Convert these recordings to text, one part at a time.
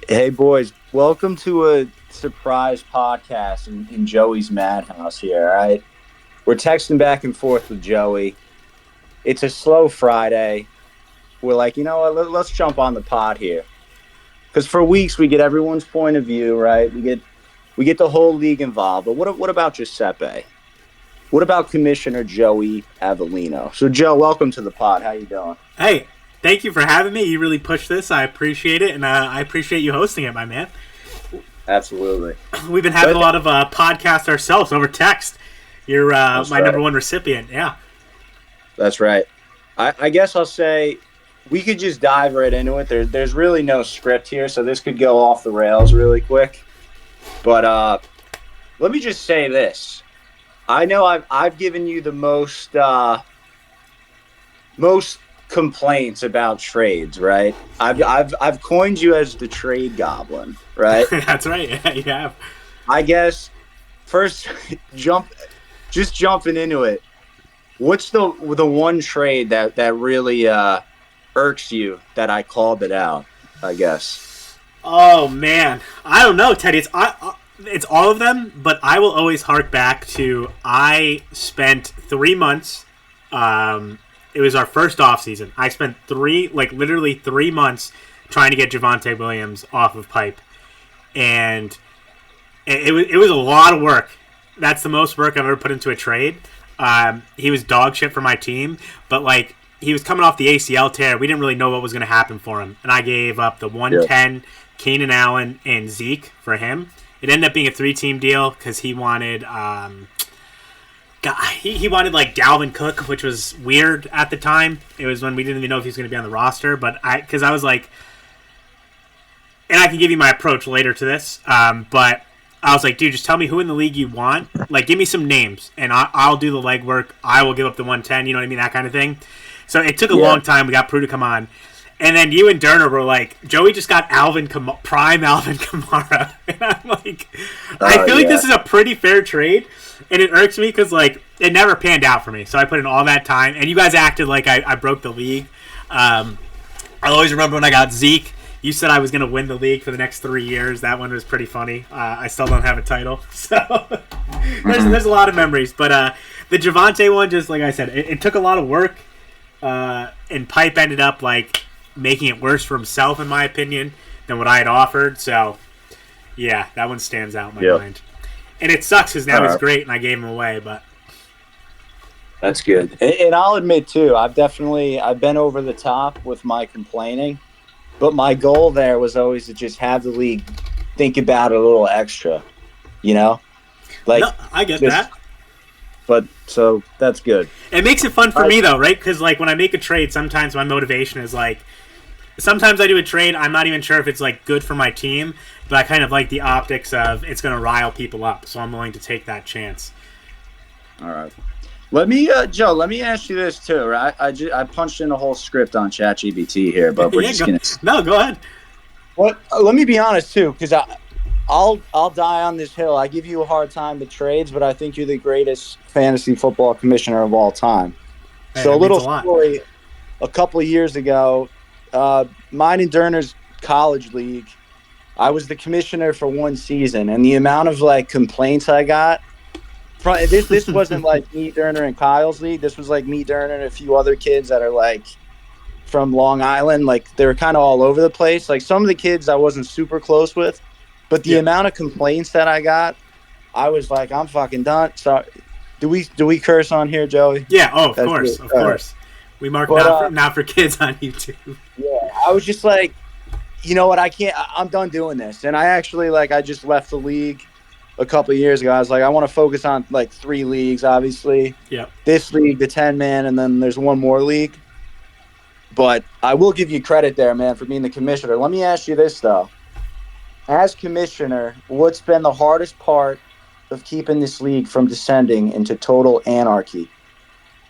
Hey boys, welcome to a surprise podcast in Joey's Madhouse here. All right, we're texting back and forth with Joey. It's a slow Friday. We're like, you know what? Let's jump on the pod here because for weeks we get everyone's point of view, right? We get the whole league involved. But what about Giuseppe? What about Commissioner Joey Avellino? So Joe, welcome to the pod. How you doing? Hey, thank you for having me. You really pushed this. I appreciate it, and I appreciate you hosting it, my man. Absolutely. We've been having a lot of podcasts ourselves over text. You're my right. number one recipient. Yeah. That's right. I guess I'll say we could just dive right into it. There's really no script here, so this could go off the rails really quick. But let me just say this. I know I've given you the most complaints about trades, right? I've coined you as the trade goblin, right? That's right. Yeah, you have. I guess first jumping into it. What's the one trade that really irks you that I called it out? I guess. Oh man, I don't know, Teddy. It's all of them, but I will always hark back to I spent 3 months. It was our first off season. I spent literally 3 months trying to get Javonte Williams off of Pipe, and it was a lot of work. That's the most work I've ever put into a trade. He was dog shit for my team, but he was coming off the ACL tear. We didn't really know what was going to happen for him, and I gave up the 110, Keenan Allen, and Zeke for him. It ended up being a 3-team deal because he wanted he wanted Dalvin Cook, which was weird at the time. It was when we didn't even know if he was going to be on the roster, but I was like, and I can give you my approach later to this, but I was like, dude, just tell me who in the league you want. Give me some names, and I'll do the legwork. I will give up the 110, you know what I mean, that kind of thing. So it took a long time. We got Prue to come on. And then you and Derner were like, Joey just got prime Alvin Kamara. And I'm like, I feel like this is a pretty fair trade. And it irks me because, it never panned out for me. So I put in all that time. And you guys acted like I broke the league. I always remember when I got Zeke. You said I was going to win the league for the next 3 years. That one was pretty funny. I still don't have a title. So there's a lot of memories. But the Javonte one, just like I said, it took a lot of work. And Pipe ended up, making it worse for himself, in my opinion, than what I had offered. So, yeah, that one stands out in my mind. And it sucks because now he's great and I gave him away, but that's good. And I'll admit, too, I've been over the top with my complaining, but my goal there was always to just have the league think about it a little extra, you know? No, I get that. But, so, that's good. It makes it fun for me, though, right? Because, when I make a trade, sometimes my motivation is, sometimes I do a trade, I'm not even sure if it's, good for my team, but I kind of like the optics of it's going to rile people up, so I'm willing to take that chance. All right. Let me, Joe, let me ask you this, too, right? I punched in a whole script on ChatGPT here, but we're just going to... No, go ahead. Let me be honest, too, because I'll die on this hill. I give you a hard time with trades, but I think you're the greatest fantasy football commissioner of all time. Hey, so a little story. A couple of years ago, mine and Derner's college league, I was the commissioner for one season, and the amount of complaints I got from this wasn't me, Derner, and Kyle's league. This was me, Derner, and a few other kids that are from Long Island. They were kind of all over the place. Some of the kids I wasn't super close with. But the amount of complaints that I got, I was like, I'm fucking done. So, do we curse on here, Joey? Yeah. Oh, of course, of course. We mark not for kids on YouTube. Yeah, I was just like, you know what? I'm done doing this. And I actually I just left the league a couple of years ago. I was like, I want to focus on 3 leagues, obviously. Yeah. This league, the 10-man, and then there's one more league. But I will give you credit there, man, for being the commissioner. Let me ask you this though. As commissioner, what's been the hardest part of keeping this league from descending into total anarchy?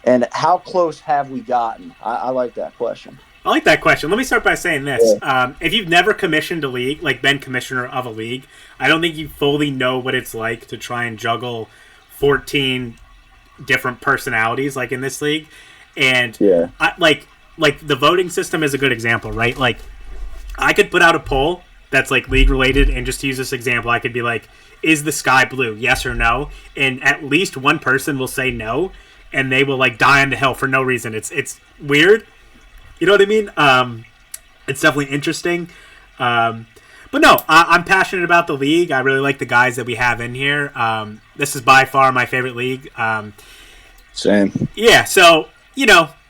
And how close have we gotten? I like that question. I like that question. Let me start by saying this. Yeah. If you've never commissioned a league, been commissioner of a league, I don't think you fully know what it's like to try and juggle 14 different personalities in this league. And the voting system is a good example, right? I could put out a poll that's like league related, and just to use this example, I could be like, is the sky blue? Yes or no? And at least one person will say no, and they will like die on the hill for no reason. It's weird. You know what I mean? It's definitely interesting. But no, I'm passionate about the league. I really like the guys that we have in here. This is by far my favorite league. Same. Yeah, so,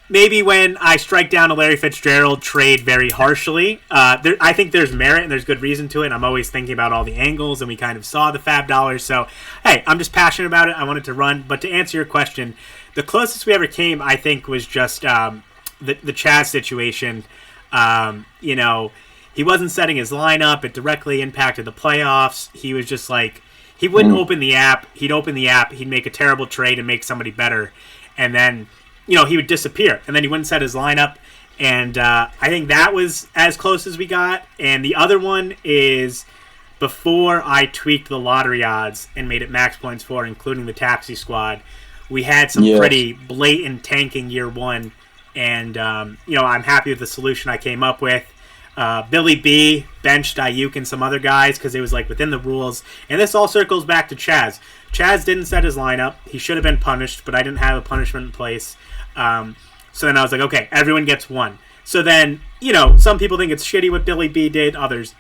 maybe when I strike down a Larry Fitzgerald trade very harshly, I think there's merit and there's good reason to it. I'm always thinking about all the angles, and we kind of saw the fab dollars. So, hey, I'm just passionate about it. I wanted to run. But to answer your question, the closest we ever came, I think, was just the Chaz situation. He wasn't setting his lineup. It directly impacted the playoffs. He was just like, he wouldn't open the app. He'd open the app. He'd make a terrible trade and make somebody better. And then, he would disappear. And then he wouldn't set his lineup. And I think that was as close as we got. And the other one is before I tweaked the lottery odds and made it max points for, including the taxi squad, we had some pretty blatant tanking year one. And, I'm happy with the solution I came up with. Billy B benched Ayuk and some other guys because it was like within the rules. And this all circles back to Chaz. Chaz didn't set his lineup. He should have been punished, but I didn't have a punishment in place. So then I was like, okay, everyone gets one. So then, some people think it's shitty what Billy B did. Others,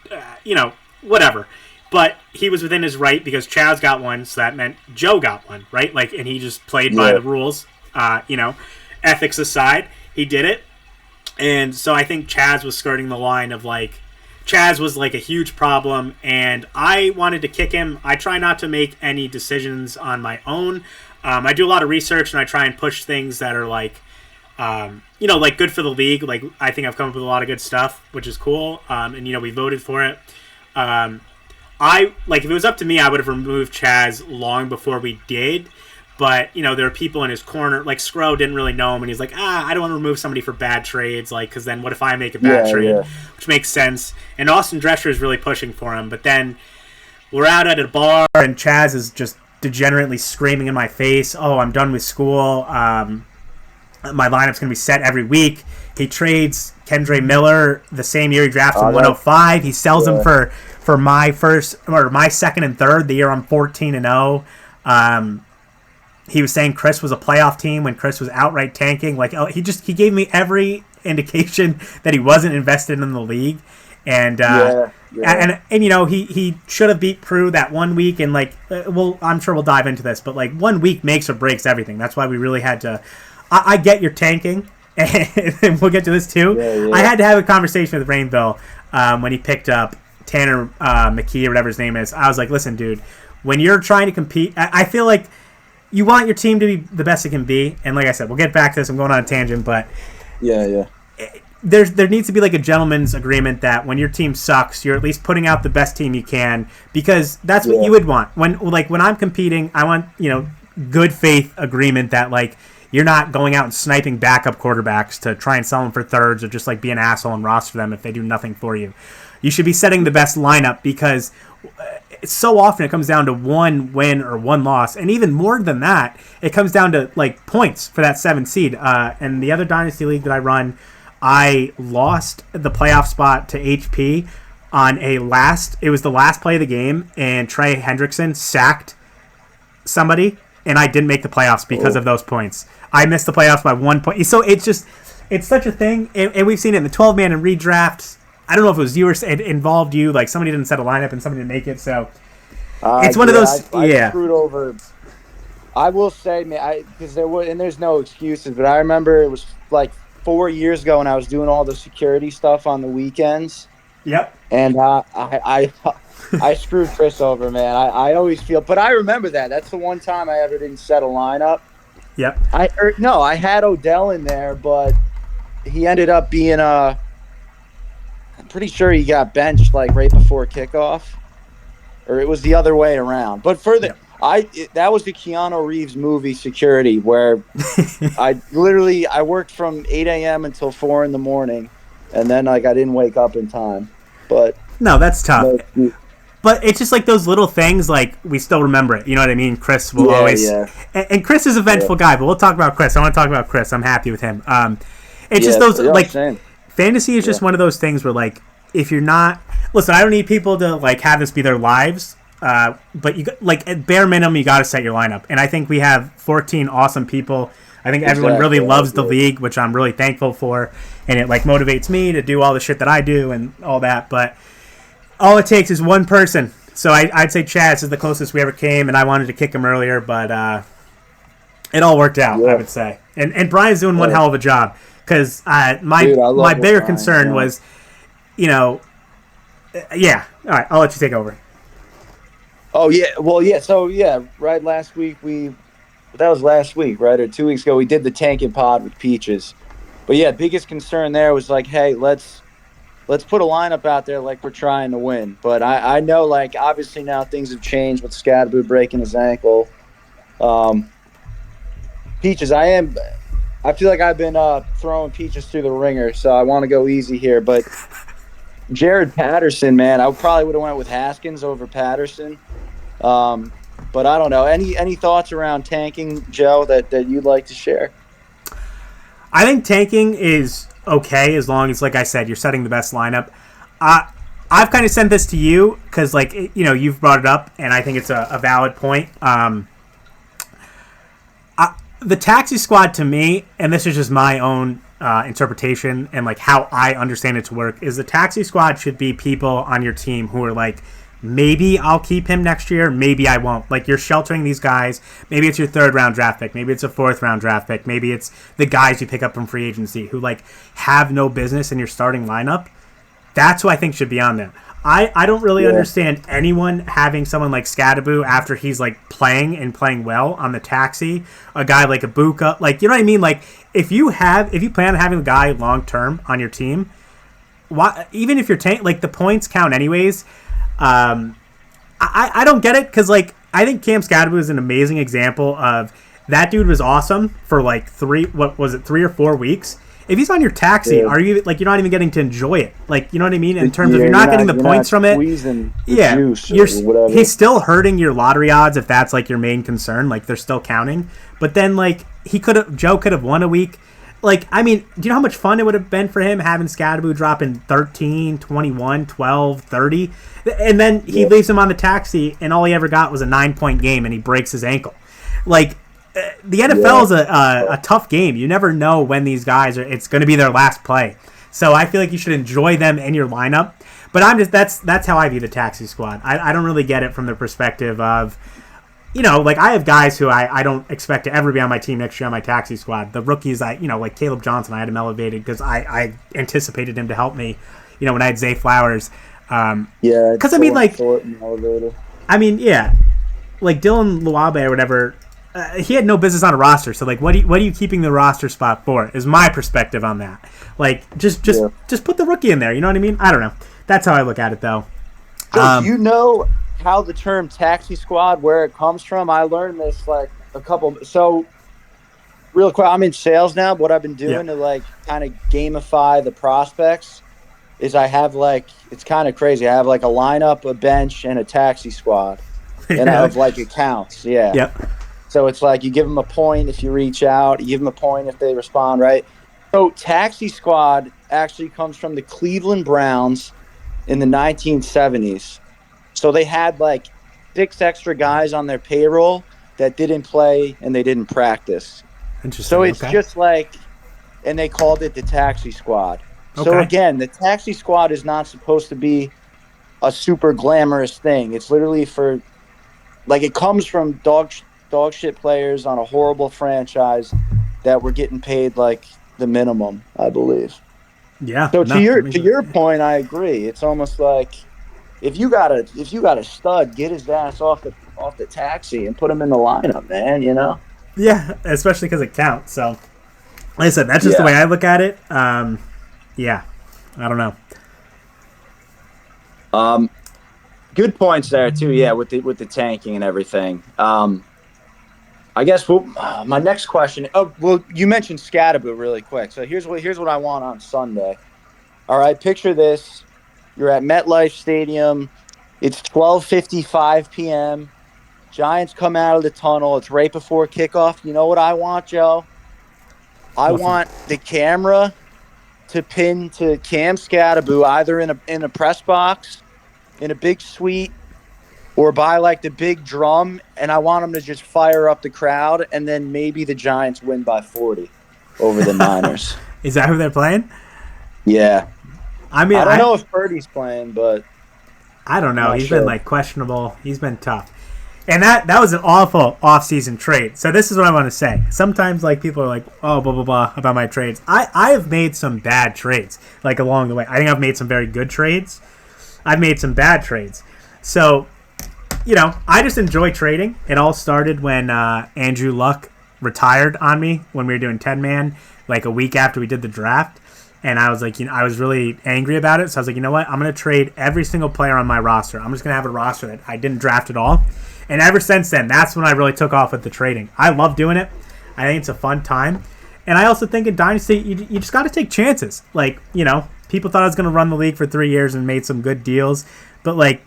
whatever. But he was within his right because Chaz got one, so that meant Joe got one, right? And he just played by the rules. Ethics aside, he did it. And so I think Chaz was skirting the line of Chaz was like a huge problem, and I wanted to kick him. I try not to make any decisions on my own. I do a lot of research, and I try and push things that are good for the league. I think I've come up with a lot of good stuff, which is cool. And we voted for it. If it was up to me, I would have removed Chaz long before we did. But, there are people in his corner, Scro didn't really know him, and he's like, I don't want to remove somebody for bad trades, because then what if I make a bad trade? Which makes sense. And Austin Drescher is really pushing for him. But then we're out at a bar, and Chaz is just degenerately screaming in my face, oh, I'm done with school. My lineup's going to be set every week. He trades Kendre Miller the same year he drafts him 105. He sells him for my second and third, the year I'm 14-0. He was saying Chris was a playoff team when Chris was outright tanking. He gave me every indication that he wasn't invested in the league. And he should have beat Prue that 1 week. And I'm sure we'll dive into this, but 1 week makes or breaks everything. That's why we really had to. I get your tanking, and we'll get to this too. Yeah. I had to have a conversation with Rainville when he picked up Tanner McKee or whatever his name is. I was like, listen, dude, when you're trying to compete, I feel like you want your team to be the best it can be. And like I said, we'll get back to this. I'm going on a tangent, but there needs to be a gentleman's agreement that when your team sucks, you're at least putting out the best team you can, because that's what you would want. When I'm competing, I want, good faith agreement that you're not going out and sniping backup quarterbacks to try and sell them for thirds, or just be an asshole and roster them if they do nothing for you. You should be setting the best lineup, because so often it comes down to one win or one loss, and even more than that, it comes down to points for that 7th seed. And the other dynasty league that I run, I lost the playoff spot to HP on it was the last play of the game, and Trey Hendrickson sacked somebody, and I didn't make the playoffs because of those points. I missed the playoffs by 1 point. So it's such a thing, and we've seen it in the 12-man and redrafts. I don't know if it was you or it involved you. Somebody didn't set a lineup and somebody didn't make it. So it's one of those. I screwed over. I will say, man, because there's no excuses, but I remember it was 4 years ago when I was doing all the security stuff on the weekends. Yep. And I screwed Chris over, man. I always feel, but I remember that. That's the one time I ever didn't set a lineup. Yep. I had Odell in there, but he ended up being I'm pretty sure he got benched right before kickoff, or it was the other way around. But that was the Keanu Reeves movie Security, where I worked from 8 a.m. until 4 in the morning, and then I didn't wake up in time. But no, that's tough. But it's just those little things, we still remember it. You know what I mean? Chris will always. Yeah. And Chris is a vengeful guy, but we'll talk about Chris. I want to talk about Chris. I'm happy with him. It's just those, same. Fantasy is just one of those things where, if you're not... listen, I don't need people to like have this be their lives. But you like at bare minimum, you got to set your lineup, and I think we have 14 awesome people. I think everyone really loves the league, which I'm really thankful for, and it like motivates me to do all the shit that I do and all that. But all it takes is one person. So I'd say Chaz is the closest we ever came, and I wanted to kick him earlier, but it all worked out. I would say, and Brian's doing one hell of a job because my bigger concern was, yeah. All right, I'll let you take over. Oh yeah, well yeah. So yeah, right. Last week that was last week, right, or 2 weeks ago. We did the tanking pod with Peaches, but yeah, biggest concern there was like, hey, let's put a lineup out there like we're trying to win. But I know like obviously now things have changed with Scadaboo breaking his ankle. Peaches, I feel like I've been throwing Peaches through the ringer, so I want to go easy here, but. Jared Patterson, man, I probably would have went with Haskins over Patterson. But I don't know. Any thoughts around tanking, Joe, that you'd like to share? I think tanking is okay as long as, like I said, you're setting the best lineup. I've kind of sent this to you because, like, you've brought it up, and I think it's a valid point. The taxi squad to me, and this is just my own interpretation and like how I understand it to work, is the taxi squad should be people on your team who are like, maybe I'll keep him next year, maybe I won't. Like, you're sheltering these guys. Maybe it's your 3rd round draft pick, maybe it's a 4th round draft pick, maybe it's the guys you pick up from free agency who like have no business in your starting lineup. That's who I think should be on there. I don't really understand anyone having someone like Scadaboo after he's like playing and playing well on the taxi. A guy like Ibuka, like, you know what I mean? Like, if you plan on having a guy long term on your team, why, even if you're like the points count anyways. I don't get it because like I think Cam Scadaboo is an amazing example of that dude was awesome for like 3 or 4 weeks. If he's on your taxi, are you like, you're not even getting to enjoy it? Like, you know what I mean? In terms of you're not getting the points from it. He's still hurting your lottery odds if that's like your main concern. Like, they're still counting. But then like Joe could have won a week. Like, I mean, do you know how much fun it would have been for him having Scadaboo dropping 13, 21, 12, 30? And then he leaves him on the taxi, and all he ever got was a 9-point game, and he breaks his ankle. Like, the NFL is a tough game. You never know when these guys it's going to be their last play. So I feel like you should enjoy them in your lineup. But that's how I view the taxi squad. I don't really get it from the perspective of, like, I have guys who I don't expect to ever be on my team next year on my taxi squad. The rookies, like Caleb Johnson, I had him elevated because I anticipated him to help me, when I had Zay Flowers. Because I mean, like, like Dylan Luabe or whatever, he had no business on a roster. So like, what are you keeping the roster spot for? Is my perspective on that. Like, just put the rookie in there. You know what I mean? I don't know. That's how I look at it, though. So do you know how the term taxi squad, where it comes from? I learned this like so real quick. I'm in sales now, but what I've been doing to like kind of gamify the prospects is I have like, it's kind of crazy. I have like a lineup, a bench, and a taxi squad, and I have like accounts. Yeah. Yep. So it's like you give them a point if you reach out, you give them a point if they respond, right? So taxi squad actually comes from the Cleveland Browns in the 1970s. So they had like 6 extra guys on their payroll that didn't play and they didn't practice. Interesting. So it's just like, and they called it the taxi squad. Okay. So again, the taxi squad is not supposed to be a super glamorous thing. It's literally for, like, it comes from dog shit players on a horrible franchise that were getting paid like the minimum, I believe. Yeah. So to your point, I agree. It's almost like if you got a stud, get his ass off the taxi and put him in the lineup, man. Yeah, especially because it counts. So, like I said, that's just the way I look at it. Yeah, I don't know. Good points there too. Yeah, with the tanking and everything. I guess my next question. Oh, well, you mentioned Scadaboo really quick. So here's what I want on Sunday. All right, picture this: you're at MetLife Stadium. It's 12:55 p.m. Giants come out of the tunnel. It's right before kickoff. You know what I want, Joe? I want the camera to pin to Cam Scadaboo either in a press box in a big suite or by like the big drum, and I want them to just fire up the crowd, and then maybe the Giants win by 40 over the Niners. Is that who they're playing? Yeah. I mean, I don't know if Purdy's playing, but I don't know. not He's sure. been like questionable. He's been tough. And that was an awful off-season trade. So this is what I want to say. Sometimes like people are like, oh, blah, blah, blah about my trades. I have made some bad trades like along the way. I think I've made some very good trades. I've made some bad trades. So, you know, I just enjoy trading. It all started when Andrew Luck retired on me when we were doing 10-man like a week after we did the draft. And I was like, you know, I was really angry about it. So I was like, you know what? I'm going to trade every single player on my roster. I'm just going to have a roster that I didn't draft at all. And ever since then, that's when I really took off with the trading. I love doing it. I think it's a fun time. And I also think in Dynasty, you just got to take chances. Like, you know, people thought I was going to run the league for 3 years and made some good deals. But, like,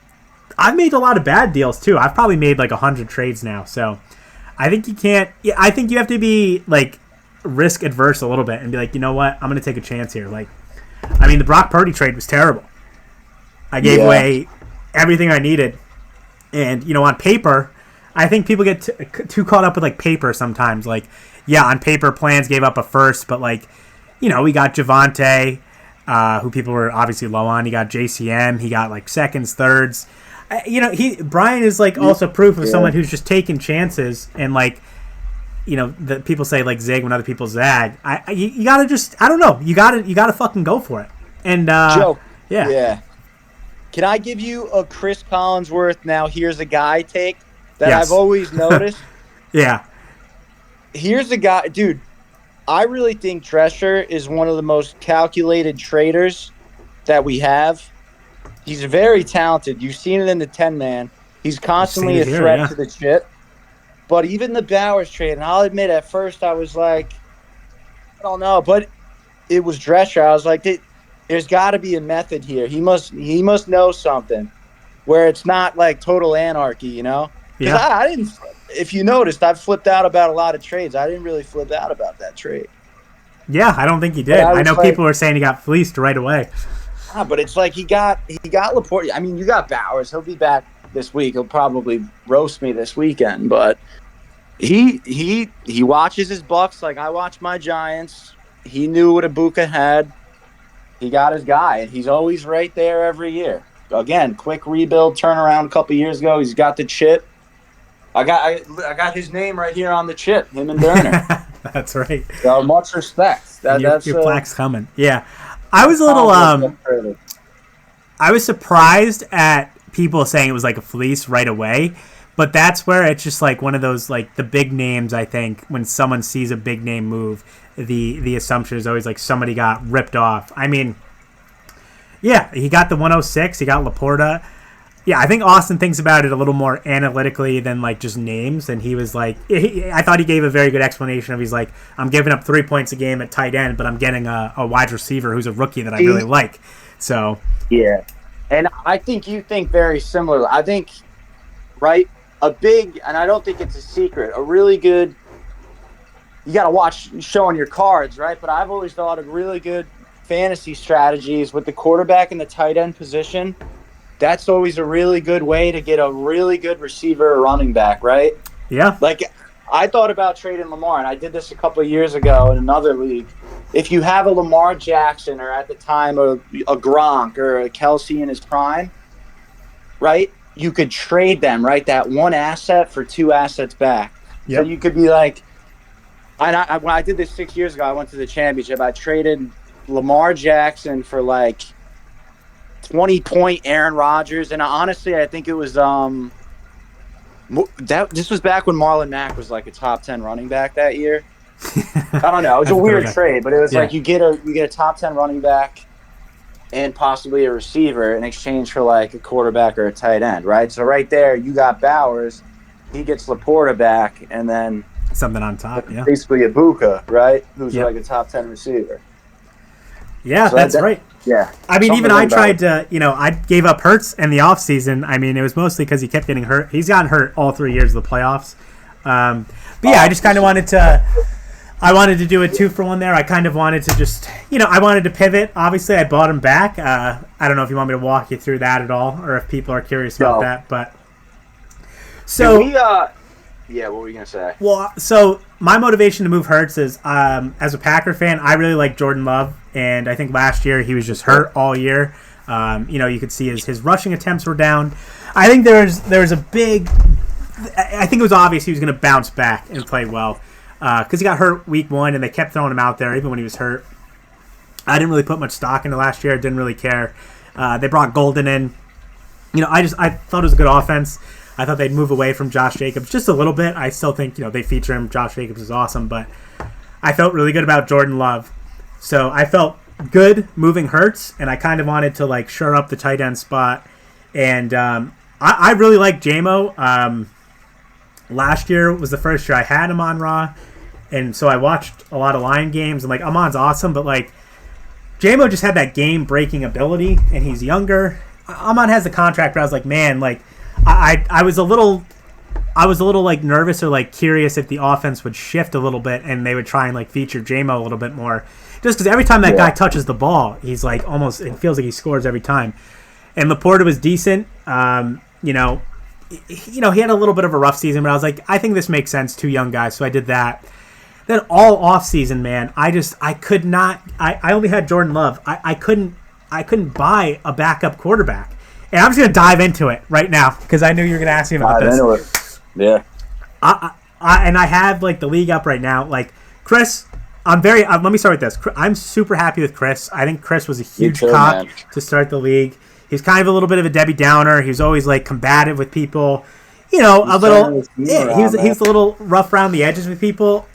I've made a lot of bad deals, too. I've probably made, like, 100 trades now. So I think you can't – I think you have to be, like, risk-adverse a little bit and be like, you know what? I'm going to take a chance here. Like, I mean, the Brock Purdy trade was terrible. I gave away everything I needed. And, you know, on paper, I think people get too caught up with, like, paper sometimes. Like, yeah, on paper, plans gave up a first, but, like, you know, we got Javonte, who people were obviously low on. He got JCM. He got, like, seconds, thirds. You know, Brian is, like, also proof of someone who's just taking chances and, like, you know, the people say, like, zig when other people zag. You got to just, I don't know. You got to fucking go for it. And, Joe, yeah. Can I give you a Chris Collinsworth now here's a guy take that Yes. I've always noticed? Yeah. Here's a guy, dude. I really think Drescher is one of the most calculated traders that we have. He's very talented. You've seen it in the 10-man. He's constantly a threat to the chip. But even the Bowers trade, and I'll admit at first I was like, I don't know, but it was Drescher. I was like, there's got to be a method here. He must know something where it's not like total anarchy, you know? Because I didn't. If you noticed, I've flipped out about a lot of trades. I didn't really flip out about that trade. Yeah, I don't think he did. I know like, people were saying he got fleeced right away. But it's like he got Laporte. I mean, you got Bowers. He'll be back this week. He'll probably roast me this weekend, but he watches his Bucks like I watch my Giants. He knew what Ibuka had. He got his guy, and he's always right there every year. Again, quick rebuild turnaround a couple years ago. He's got the chip. I got his name right here on the chip. Him and Derner. That's right. So much respect. That's your plaque's coming. Yeah, I was a little I was surprised at people saying it was like a fleece right away, but that's where it's just like one of those like the big names. I think when someone sees a big name move, the assumption is always like somebody got ripped off. I mean, yeah, he got the 106. He got Laporta. Yeah, I think Austin thinks about it a little more analytically than like just names. And he was like, I thought he gave a very good explanation of he's like, I'm giving up 3 points a game at tight end, but I'm getting a wide receiver who's a rookie that I really like. So yeah, and I think you think very similar. I think a big, and I don't think it's a secret, a really good. You got to watch showing your cards, right? But I've always thought of really good fantasy strategies with the quarterback and the tight end position. That's always a really good way to get a really good receiver or running back, right? Yeah. Like, I thought about trading Lamar, and I did this a couple of years ago in another league. If you have a Lamar Jackson or at the time a Gronk or a Kelsey in his prime, right, you could trade them, right, that one asset for 2 assets back. Yep. So you could be like, when I did this 6 years ago, I went to the championship. I traded Lamar Jackson for like 20-point Aaron Rodgers, and honestly, I think it was this was back when Marlon Mack was like a top 10 running back that year. I don't know. It was a weird trade, but it was like you get a top 10 running back and possibly a receiver in exchange for like a quarterback or a tight end, right? So right there, you got Bowers. He gets Laporta back, and then something on top, yeah. Basically Ibuka, right? Who's like a top 10 receiver. Yeah, so that's right. Yeah. I mean, even I tried to, I gave up Hurts in the offseason. I mean, it was mostly because he kept getting hurt. He's gotten hurt all 3 years of the playoffs. But yeah, I just kind of wanted to, I wanted to do a 2-for-1 there. I kind of wanted to just, I wanted to pivot. Obviously, I bought him back. I don't know if you want me to walk you through that at all, or if people are curious about that. But so, yeah, what were you gonna say? Well, so my motivation to move Hurts is, as a Packer fan, I really like Jordan Love, and I think last year he was just hurt all year. You could see his rushing attempts were down. I think there was a big. I think it was obvious he was going to bounce back and play well. Because he got hurt week 1, and they kept throwing him out there even when he was hurt. I didn't really put much stock into last year. I didn't really care. They brought Golden in. I thought it was a good offense. I thought they'd move away from Josh Jacobs just a little bit. I still think, they feature him. Josh Jacobs is awesome, but I felt really good about Jordan Love. So I felt good moving Hurts, and I kind of wanted to, shore up the tight end spot. And I really like JMO. Last year was the first year I had him on Raw. And so I watched a lot of Lion games, and Amon's awesome, but JMO just had that game-breaking ability, and he's younger. Amon has the contract, but I was like, man, I was a little nervous or curious if the offense would shift a little bit and they would try and feature JMO a little bit more, just because every time that guy touches the ball, he's almost, it feels like he scores every time. And Laporta was decent. He had a little bit of a rough season, but I was like, I think this makes sense, 2 young guys, so I did that. Then all off season, man, I could not. I only had Jordan Love. I couldn't buy a backup quarterback, and I'm just gonna dive into it right now because I knew you were gonna ask me about this. Yeah. And I have the league up right now. Chris, I'm very. Let me start with this. I'm super happy with Chris. I think Chris was a huge cop to start the league. He's kind of a little bit of a Debbie Downer. He was always combative with people. He's a little rough around the edges with people.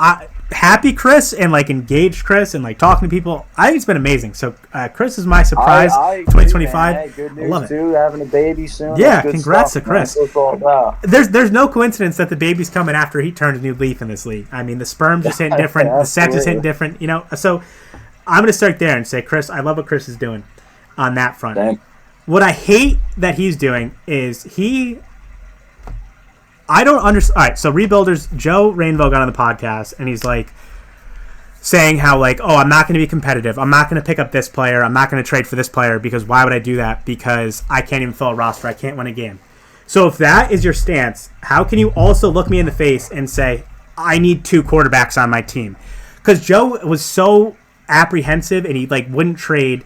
Happy Chris and engaged Chris and talking to people. I think it's been amazing. So Chris is my surprise. 2025. Hey, good news I love it. too. Having a baby soon. Yeah, congrats to Chris. That's what it's all about. There's no coincidence that the baby's coming after he turned a new leaf in this league. I mean, the sperm just hitting different. The sex is hitting different. So I'm going to start there and say, Chris, I love what Chris is doing on that front. Thanks. What I hate that he's doing is I don't understand. All right, so Rebuilders, Joe Rainville got on the podcast, and he's saying how I'm not going to be competitive. I'm not going to pick up this player. I'm not going to trade for this player because why would I do that? Because I can't even fill a roster. I can't win a game. So if that is your stance, how can you also look me in the face and say, I need 2 quarterbacks on my team? Because Joe was so apprehensive, and he wouldn't trade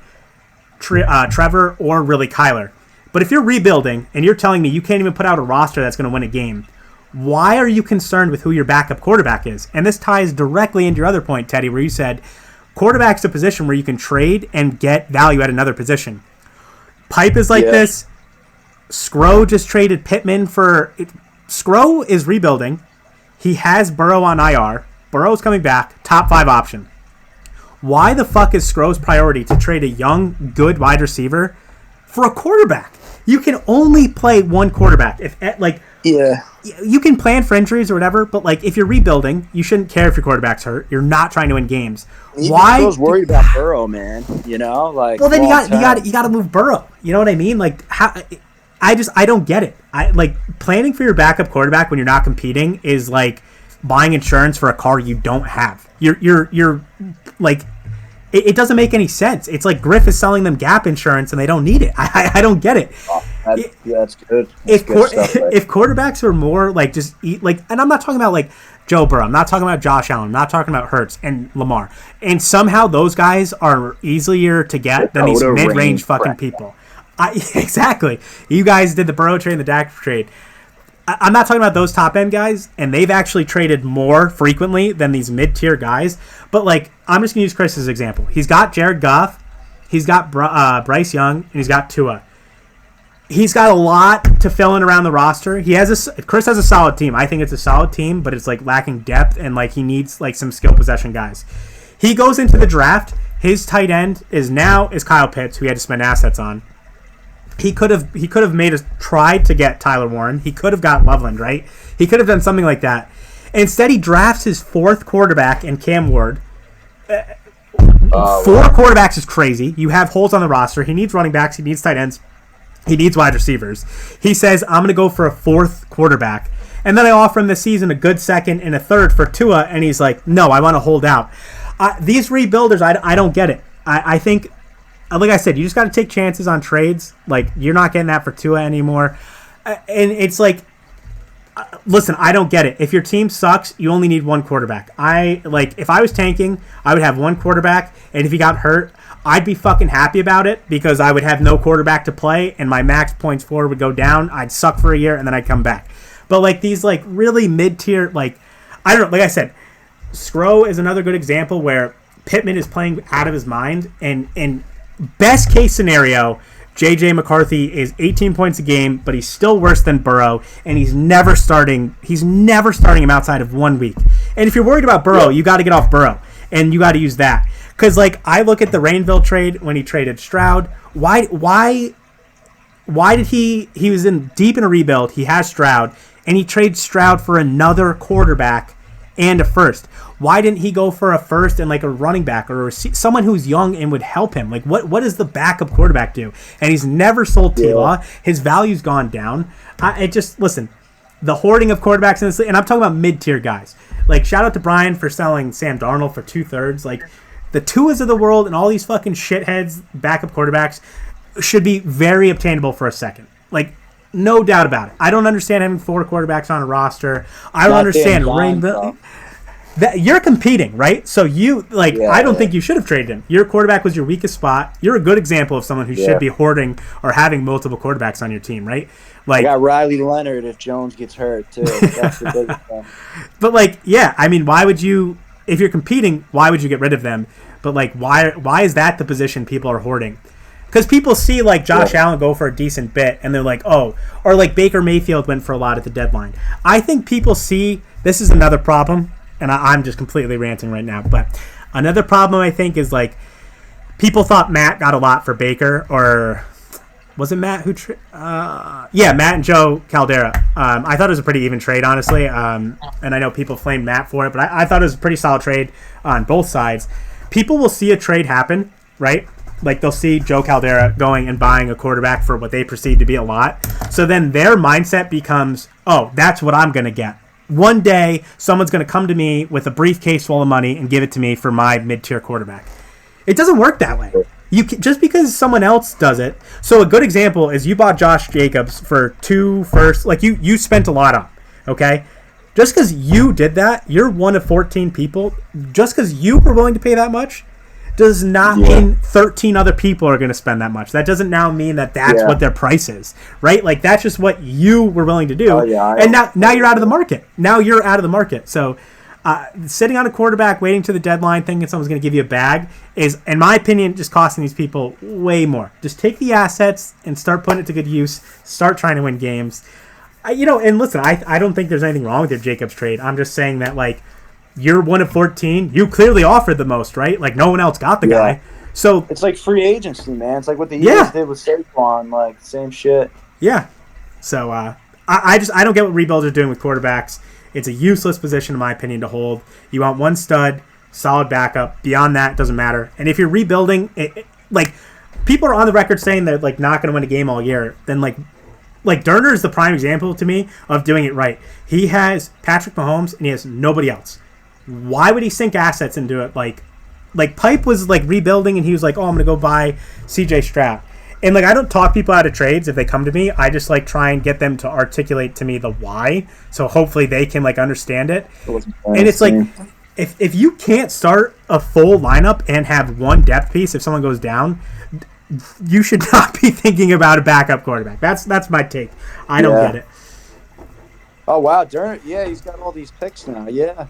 Trevor or really Kyler. But if you're rebuilding and you're telling me you can't even put out a roster that's going to win a game, why are you concerned with who your backup quarterback is? And this ties directly into your other point, Teddy, where you said quarterback's a position where you can trade and get value at another position. Pipe is this. Skro just traded Pittman for... Skro is rebuilding. He has Burrow on IR. Burrow's coming back. Top 5 option. Why the fuck is Skro's priority to trade a young, good wide receiver for a quarterback? You can only play one quarterback. You can plan for injuries or whatever, but if you're rebuilding, you shouldn't care if your quarterback's hurt. You're not trying to win games. Why? I was worried about Burrow, man. Well, then you got to move Burrow. You know what I mean? I don't get it. Planning for your backup quarterback when you're not competing is buying insurance for a car you don't have. It doesn't make any sense. It's Griff is selling them Gap insurance and they don't need it. I don't get it. That's good. If quarterbacks are more and I'm not talking about Joe Burrow, I'm not talking about Josh Allen, I'm not talking about Hurts and Lamar, and somehow those guys are easier to get than these mid-range fucking people. Exactly. You guys did the Burrow trade and the Dak trade. I'm not talking about those top-end guys, and they've actually traded more frequently than these mid-tier guys. But, I'm just going to use Chris as an example. He's got Jared Goff, he's got Bryce Young, and he's got Tua. He's got a lot to fill in around the roster. Chris has a solid team. I think it's a solid team, but it's, lacking depth, and, he needs, some skill possession guys. He goes into the draft. His tight end is Kyle Pitts, who he had to spend assets on. He could have tried to get Tyler Warren. He could have got Loveland, right? He could have done something like that. Instead, he drafts his 4th quarterback in Cam Ward. 4 quarterbacks is crazy. You have holes on the roster. He needs running backs. He needs tight ends. He needs wide receivers. He says, I'm going to go for a 4th quarterback. And then I offer him this season a good second and a third for Tua, and he's like, no, I want to hold out. These rebuilders, I don't get it. I think, like I said, you just got to take chances on trades. Like, you're not getting that for Tua anymore. And it's like, listen, I don't get it. If your team sucks, you only need one quarterback. If I was tanking, I would have one quarterback, and if he got hurt, I'd be fucking happy about it because I would have no quarterback to play, and my max points for would go down. I'd suck for a year, and then I'd come back. But like these like really mid-tier, like I don't know, like I said, Skro is another good example where Pittman is playing out of his mind, and best case scenario, J.J. McCarthy is 18 points a game, but he's still worse than Burrow, and he's never starting him outside of 1 week. And if you're worried about Burrow, you got to get off Burrow, and you got to use that. Because, like, I look at the Rainville trade when he traded Stroud. Why did he was deep in a rebuild, he has Stroud, and he trades Stroud for another quarterback and a first? Why didn't he go for a first and like a running back or someone who's young and would help him? Like, what does the backup quarterback do? And he's never sold T-Law. His value's gone down. Listen, the hoarding of quarterbacks in this, and I'm talking about mid-tier guys. Like, shout out to Brian for selling Sam Darnold for 2/3. Like, the Tuas of the world and all these fucking shitheads, backup quarterbacks, should be very obtainable for a second. Like, no doubt about it. I don't understand having 4 quarterbacks on a roster. I don't understand Rainville. That you're competing, right? So I don't think you should have traded him. Your quarterback was your weakest spot. You're a good example of someone who should be hoarding or having multiple quarterbacks on your team, right? Like, I got Riley Leonard if Jones gets hurt too. That's the big thing. But I mean, why would you? If you're competing, why would you get rid of them? But like, why is that the position people are hoarding? Because people see like Josh Allen go for a decent bit, and they're like, oh, or like Baker Mayfield went for a lot at the deadline. I think people see this is another problem. And I'm just completely ranting right now. But another problem, I think, is, like, people thought Matt got a lot for Baker. Or was it Matt who... Matt and Joe Caldera. I thought it was a pretty even trade, honestly. And I know people flamed Matt for it. But I thought it was a pretty solid trade on both sides. People will see a trade happen, right? Like, they'll see Joe Caldera going and buying a quarterback for what they perceive to be a lot. So then their mindset becomes, oh, that's what I'm going to get. One day, someone's going to come to me with a briefcase full of money and give it to me for my mid-tier quarterback. It doesn't work that way. Just because someone else does it. So a good example is you bought Josh Jacobs for 2 firsts. Like, you spent a lot on, okay? Just because you did that, you're one of 14 people. Just because you were willing to pay that much does not mean 13 other people are going to spend that much. That doesn't now mean that that's what their price is, right? Like, that's just what you were willing to do. And now you're out of the market. Now you're out of the market. So sitting on a quarterback, waiting to the deadline, thinking someone's going to give you a bag is, in my opinion, just costing these people way more. Just take the assets and start putting it to good use. Start trying to win games. And listen, I don't think there's anything wrong with your Jacobs trade. I'm just saying that, like, you're one of 14. You clearly offered the most, right? Like, no one else got the guy. So it's like free agency, man. It's like what the Eagles did with Saquon, like same shit. Yeah. So I don't get what rebuilds are doing with quarterbacks. It's a useless position, in my opinion, to hold. You want one stud, solid backup. Beyond that, it doesn't matter. And if you're rebuilding, like, people are on the record saying they're like not going to win a game all year. Then like Durner is the prime example to me of doing it right. He has Patrick Mahomes and he has nobody else. Why would he sink assets into it? Like Pipe was like rebuilding and he was like, oh, I'm gonna go buy CJ Stroud. And like, I don't talk people out of trades if they come to me. I just like try and get them to articulate to me the why, so hopefully they can like understand it. And it's like, if you can't start a full lineup and have one depth piece if someone goes down, you should not be thinking about a backup quarterback. That's my take. I don't get it. Oh wow, Durant. Yeah, he's got all these picks now. Yeah.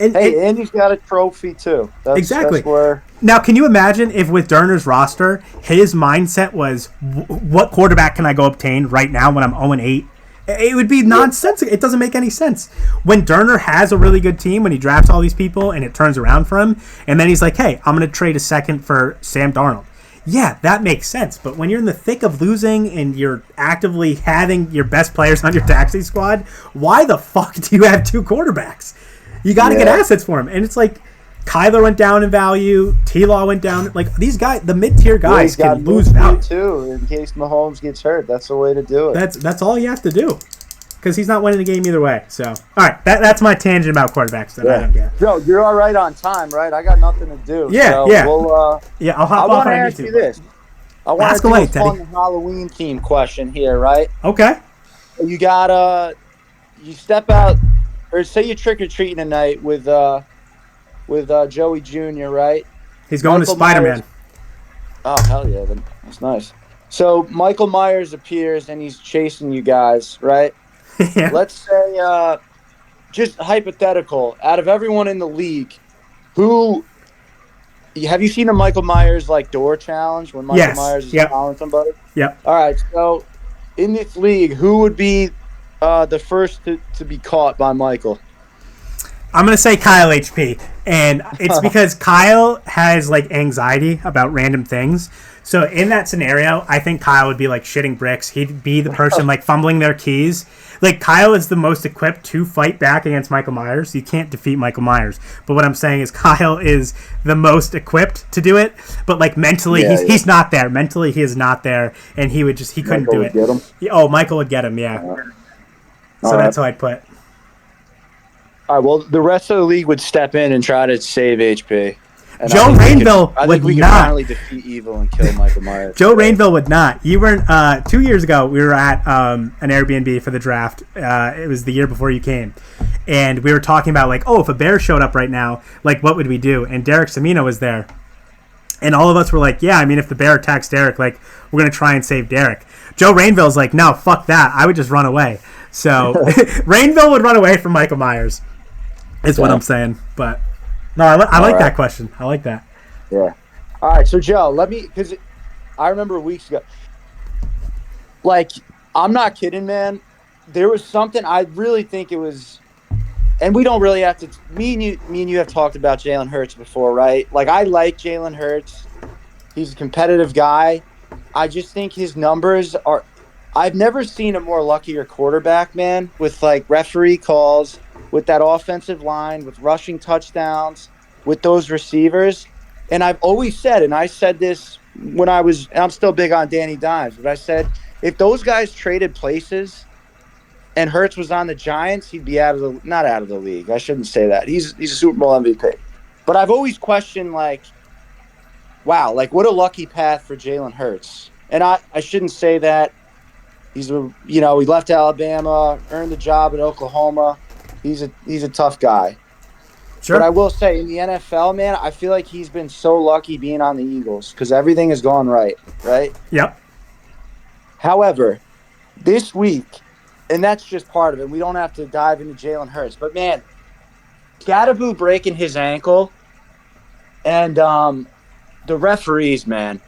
And he's got a trophy too. Exactly. That's where... Now, can you imagine if with Durner's roster, his mindset was, what quarterback can I go obtain right now when I'm 0-8? It would be nonsensical. It doesn't make any sense. When Durner has a really good team, when he drafts all these people and it turns around for him, and then he's like, hey, I'm going to trade a second for Sam Darnold. Yeah, that makes sense. But when you're in the thick of losing and you're actively having your best players on your taxi squad, why the fuck do you have 2 quarterbacks? You got to get assets for him. And it's like Kyler went down in value. T-Law went down. Like, these guys, the mid-tier guys can lose value. Too, in case Mahomes gets hurt. That's the way to do it. That's all you have to do. because he's not winning the game either way. So, all right, that's my tangent about quarterbacks that I don't get. Joe, you're all right on time, right? I got nothing to do. Yeah, so yeah. We'll, I'll hop I off want to on ask YouTube. you this. I want Ask to do away, a fun Halloween theme question here, right? Okay. You got you step out, or say you're trick or treating tonight with Joey Jr., right? He's going Michael to Spider-Man. Myers. Oh hell yeah, that's nice. So Michael Myers appears and he's chasing you guys, right? Yeah. Let's say, just hypothetical, out of everyone in the league, who have you seen the Michael Myers like door challenge when Michael Myers is following somebody? Yep. All right, so in this league, who would be the first to be caught by Michael? I'm going to say Kyle HP, and it's because Kyle has like anxiety about random things. So in that scenario, I think Kyle would be like shitting bricks. He'd be the person like fumbling their keys. Like Kyle is the most equipped to fight back against Michael Myers. You can't defeat Michael Myers. But what I'm saying is Kyle is the most equipped to do it. But like mentally, he's not there. Mentally, he is not there, and he couldn't do it. Get him? Oh, Michael would get him. Yeah. So that's how I'd put. All right. Well, the rest of the league would step in and try to save HP. And Joe Rainville I would think we could not. finally defeat evil and kill Michael Myers. Joe Rainville would not. You were 2 years ago. We were at an Airbnb for the draft. It was the year before you came, and we were talking about like, oh, if a bear showed up right now, like what would we do? And Derek Samino was there, and all of us were like, yeah, I mean, if the bear attacks Derek, like we're gonna try and save Derek. Joe Rainville's like, no, fuck that. I would just run away. So Rainville would run away from Michael Myers. Is what I'm saying, but no, I like that question. I like that. Yeah. All right, so Joe, because I remember weeks ago, like, I'm not kidding, man. There was something I really think it was, and we don't really have to. Me and you have talked about Jalen Hurts before, right? Like, I like Jalen Hurts. He's a competitive guy. I just think his numbers are. I've never seen a more luckier quarterback, man. With like referee calls, with that offensive line, with rushing touchdowns, with those receivers. And I've always said, and I said this when I'm still big on Danny Dimes, but I said, if those guys traded places and Hurts was on the Giants, he'd be not out of the league. I shouldn't say that. He's a Super Bowl MVP. But I've always questioned, like, wow, like what a lucky path for Jalen Hurts. And I shouldn't say that. He left Alabama, earned the job at Oklahoma. He's a tough guy. Sure. But I will say, in the NFL, man, I feel like he's been so lucky being on the Eagles because everything has gone right? Yep. However, this week, and that's just part of it, we don't have to dive into Jalen Hurts, but, man, Scatterboo breaking his ankle and the referees, man,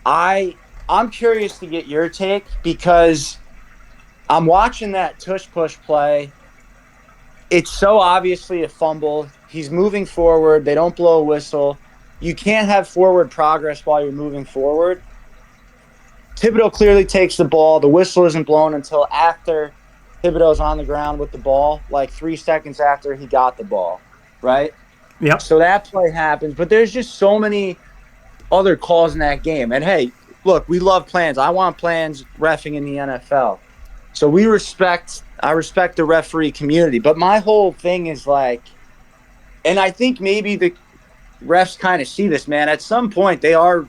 I'm curious to get your take because I'm watching that tush-push play. It's so obviously a fumble. He's moving forward. They don't blow a whistle. You can't have forward progress while you're moving forward. Thibodeau clearly takes the ball. The whistle isn't blown until after Thibodeau's on the ground with the ball, like 3 seconds after he got the ball, right? Yep. So that play happens. But there's just so many other calls in that game. And, hey, look, we love plans. I want plans reffing in the NFL. So I respect the referee community. But my whole thing is like, and I think maybe the refs kind of see this, man. At some point, they are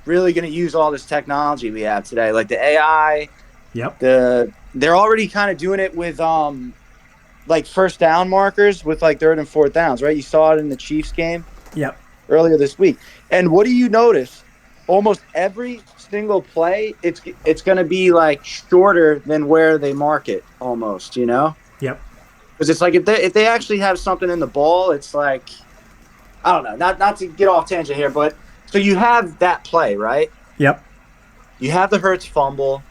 really going to use all this technology we have today, like the AI. Yep. They're already kind of doing it with like first down markers with like 3rd and 4th downs, right? You saw it in the Chiefs game. Yep. Earlier this week. And what do you notice? Almost every single play, it's going to be like shorter than where they mark it, almost, you know? Yep. Because it's like if they actually have something in the ball, it's like, I don't know, not to get off tangent here, but so you have that play, right? Yep. You have the Hurts fumble.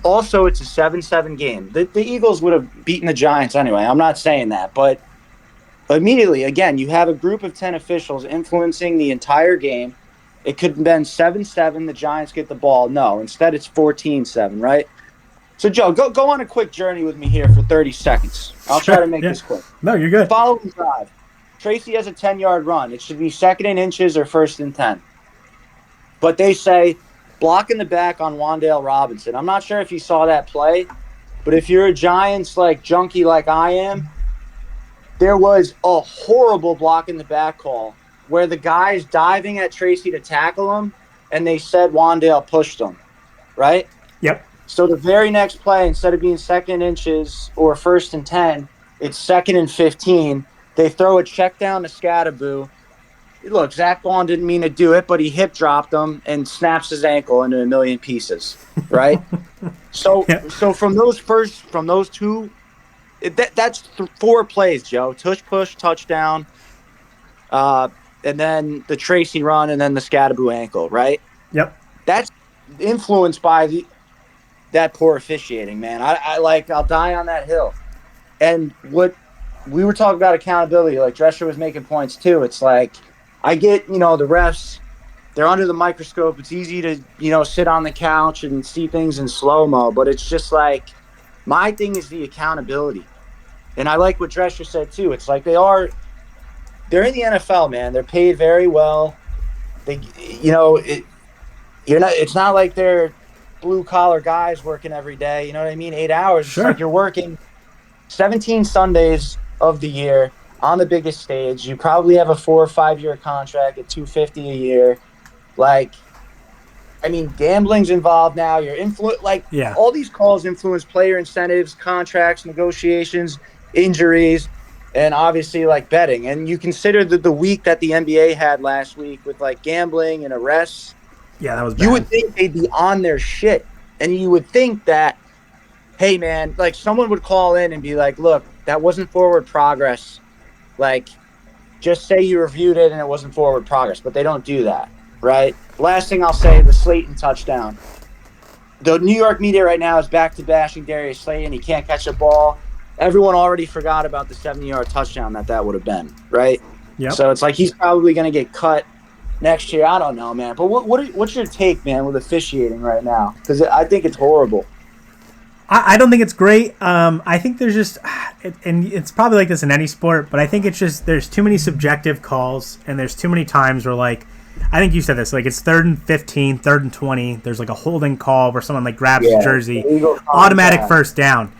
Also, it's a 7-7 game. The Eagles would have beaten the Giants anyway. I'm not saying that, but immediately, again, you have a group of 10 officials influencing the entire game. It could have been 7-7. The Giants get the ball. No, instead it's 14-7, right? So, Joe, go on a quick journey with me here for 30 seconds. I'll try to make this quick. No, you're good. Following drive. Tracy has a 10-yard run. It should be 2nd and inches or 1st and 10. But they say block in the back on Wan'Dale Robinson. I'm not sure if you saw that play, But if you're a Giants like junkie like I am, there was a horrible block in the back call where the guy's diving at Tracy to tackle him, and they said Wandale pushed him, right? Yep. So the very next play, instead of being 2nd inches or 1st and 10, it's 2nd and 15. They throw a check down to Scadaboo. Look, Zach Vaughn didn't mean to do it, but he hip dropped him and snaps his ankle into a million pieces, right? So from those two, that's 4 plays, Joe. Tush push, touchdown, and then the Tracy run, and then the Scadaboo ankle, right? Yep. That's influenced by that poor officiating, man. I'll die on that hill. And what we were talking about accountability, like Drescher was making points too. It's like, I get, the refs, they're under the microscope. It's easy to, sit on the couch and see things in slow-mo, but it's just like, my thing is the accountability. And I like what Drescher said too. It's like they're in the NFL, man. They're paid very well. It's not like they're blue-collar guys working every day. You know what I mean? 8 hours. Sure. It's like you're working 17 Sundays of the year on the biggest stage. You probably have a 4 or 5 year contract at $250 a year. Gambling's involved now. You're all these calls influence player incentives, contracts, negotiations, injuries, and obviously betting. And you consider the week that the NBA had last week with gambling and arrests. Yeah, that was bad. You would think they'd be on their shit, and you would think that, hey man, someone would call in and be like, look, that wasn't forward progress. Just say you reviewed it and it wasn't forward progress, but they don't do that, right? Last thing I'll say, the Slayton touchdown. The New York media right now is back to bashing Darius Slayton. He can't catch a ball. Everyone already forgot about the 70-yard touchdown that would have been, right? Yep. So it's like he's probably going to get cut next year. I don't know, man. But what's your take, man, with officiating right now? Because I think it's horrible. I don't think it's great. I think there's just, and it's probably like this in any sport, but I think it's just there's too many subjective calls, and there's too many times where I think you said this, it's 3rd and 15, 3rd and 20. There's a holding call where someone grabs the jersey, automatic first down.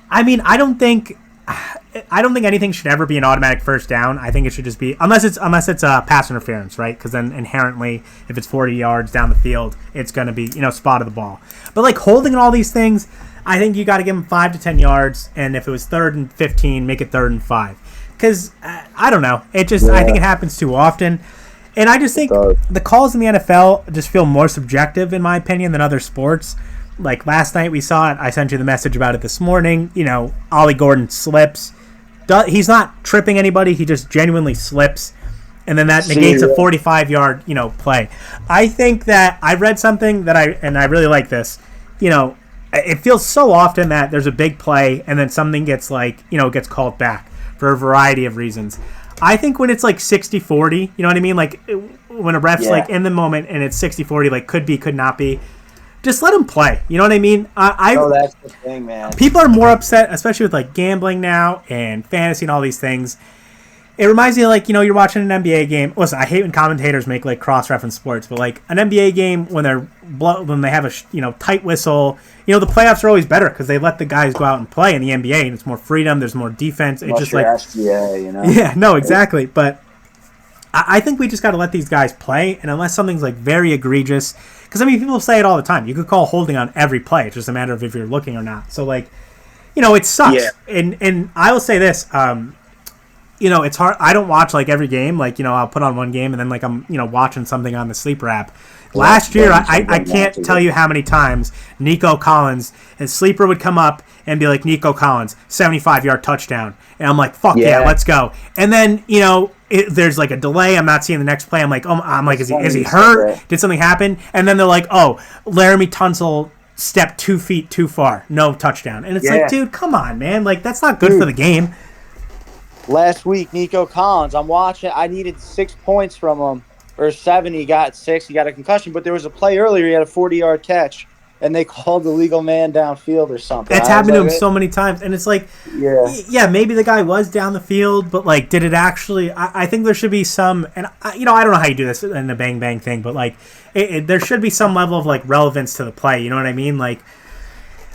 I don't think anything should ever be an automatic first down. I think it should just be unless it's pass interference, right? Because then inherently, if it's 40 yards down the field, it's going to be spot of the ball. But holding and all these things, I think you got to give them 5 to 10 yards, and if it was 3rd and 15, make it 3rd and 5. Because I don't know, I think it happens too often, and I just think the calls in the NFL just feel more subjective, in my opinion, than other sports. Last night we saw it. I sent you the message about it this morning. Ollie Gordon slips. He's not tripping anybody. He just genuinely slips, and then that negates a 45-yard play. I think that I read something that I really like this. It feels so often that there's a big play and then something gets gets called back for a variety of reasons. I think when it's 60-40, you know what I mean? When a ref's in the moment and it's 60-40, could be, could not be, just let him play. You know what I mean? That's the thing, man. People are more upset, especially with gambling now and fantasy and all these things. It reminds me of you're watching an NBA game. Listen, I hate when commentators make cross-reference sports, but an NBA game when they have a tight whistle, the playoffs are always better because they let the guys go out and play in the NBA, and it's more freedom. There's more defense. It's just SGA, Yeah, no, exactly. But I think we just got to let these guys play, and unless something's very egregious, because people say it all the time. You could call holding on every play. It's just a matter of if you're looking or not. So it sucks. Yeah. And I will say this. It's hard. I don't watch every game. I'll put on one game and then I'm watching something on the Sleeper app. Last year, I can't tell you how many times Nico Collins and Sleeper would come up and be like, Nico Collins, 75-yard touchdown, and I'm like, fuck yeah, let's go. And then there's a delay. I'm not seeing the next play. I'm like, is he hurt? Did something happen? And then they're like, oh, Laramie Tunsil stepped 2 feet too far, no touchdown. And it's dude, come on, man, that's not good for the game. Last week, Nico Collins, I'm watching. I needed 6 points from him, or 7. He got 6. He got a concussion, but there was a play earlier. He had a 40-yard catch, and they called the legal man downfield or something. It's happened to him so many times, and it's yeah, maybe the guy was down the field, but did it actually? I think there should be some, and I don't know how you do this in the bang bang thing, but there should be some level of relevance to the play. You know what I mean?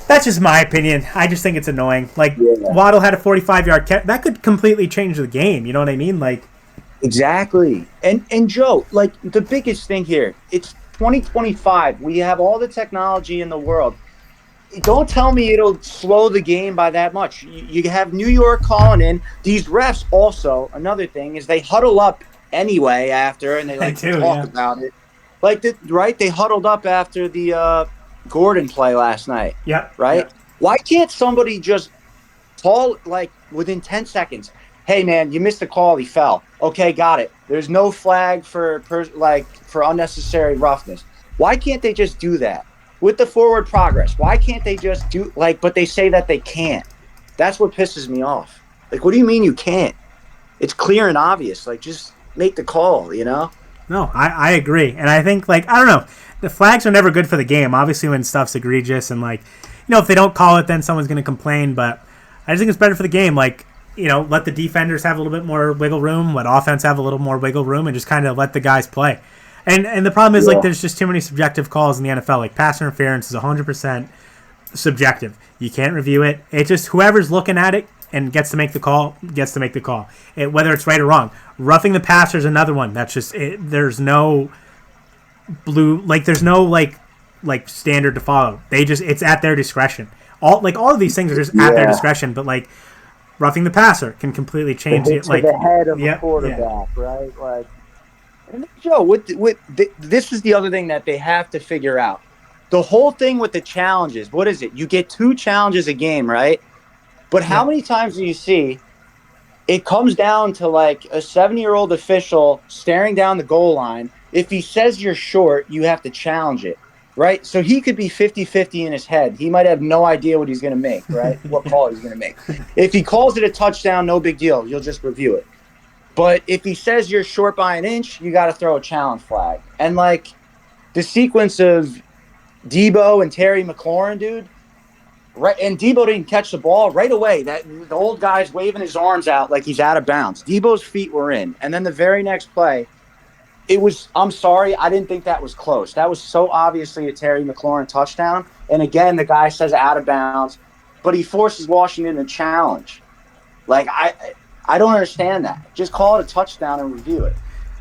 That's just my opinion. I just think it's annoying. Like, Waddle had a 45-yard catch. That could completely change the game. You know what I mean? Like, exactly. And Joe, like, the biggest thing here, it's 2025. We have all the technology in the world. Don't tell me it'll slow the game by that much. You have New York calling in. These refs also, another thing, is they huddle up anyway after, and they like to talk about it. Like, right? They huddled up after the Gordon play last night. Yep. Right? Yep. Why can't somebody just call, like, within 10 seconds, hey, man, you missed the call, he fell. Okay, got it. There's no flag for unnecessary roughness. Why can't they just do that? With the forward progress, why can't they just do, like, but they say that they can't. That's what pisses me off. Like, what do you mean you can't? It's clear and obvious. Like, just make the call, you know? No, I agree. And I think, like, I don't know, the flags are never good for the game. Obviously, when stuff's egregious and, like, you know, if they don't call it, then someone's going to complain. But I just think it's better for the game. Like, you know, let the defenders have a little bit more wiggle room, let offense have a little more wiggle room, and just kind of let the guys play. And the problem is, like, there's just too many subjective calls in the NFL. Like, pass interference is 100% subjective. You can't review it. It's just whoever's looking at it and gets to make the call, gets to make the call. Whether it's right or wrong. Roughing the passer is another one. That's just, there's no there's no, like standard to follow. It's at their discretion. All of these things are just at their discretion, but, like, roughing the passer can completely change it. Like, the head of a quarterback, right? Like, and Joe, this is the other thing that they have to figure out. The whole thing with the challenges, what is it? You get 2 challenges a game, right? But how many times do you see it comes down to, like, a 70-year-old official staring down the goal line? If he says you're short, you have to challenge it, right? So he could be 50-50 in his head. He might have no idea what he's going to make, right? What call he's going to make. If he calls it a touchdown, no big deal. You'll just review it. But if he says you're short by an inch, you got to throw a challenge flag. And, like, the sequence of Debo and Terry McLaurin, dude, right? And Debo didn't catch the ball right away. The old guy's waving his arms out like he's out of bounds. Debo's feet were in. And then the very next play, I'm sorry, I didn't think that was close. That was so obviously a Terry McLaurin touchdown. And again, the guy says out of bounds, but he forces Washington to challenge. Like, I don't understand that. Just call it a touchdown and review it.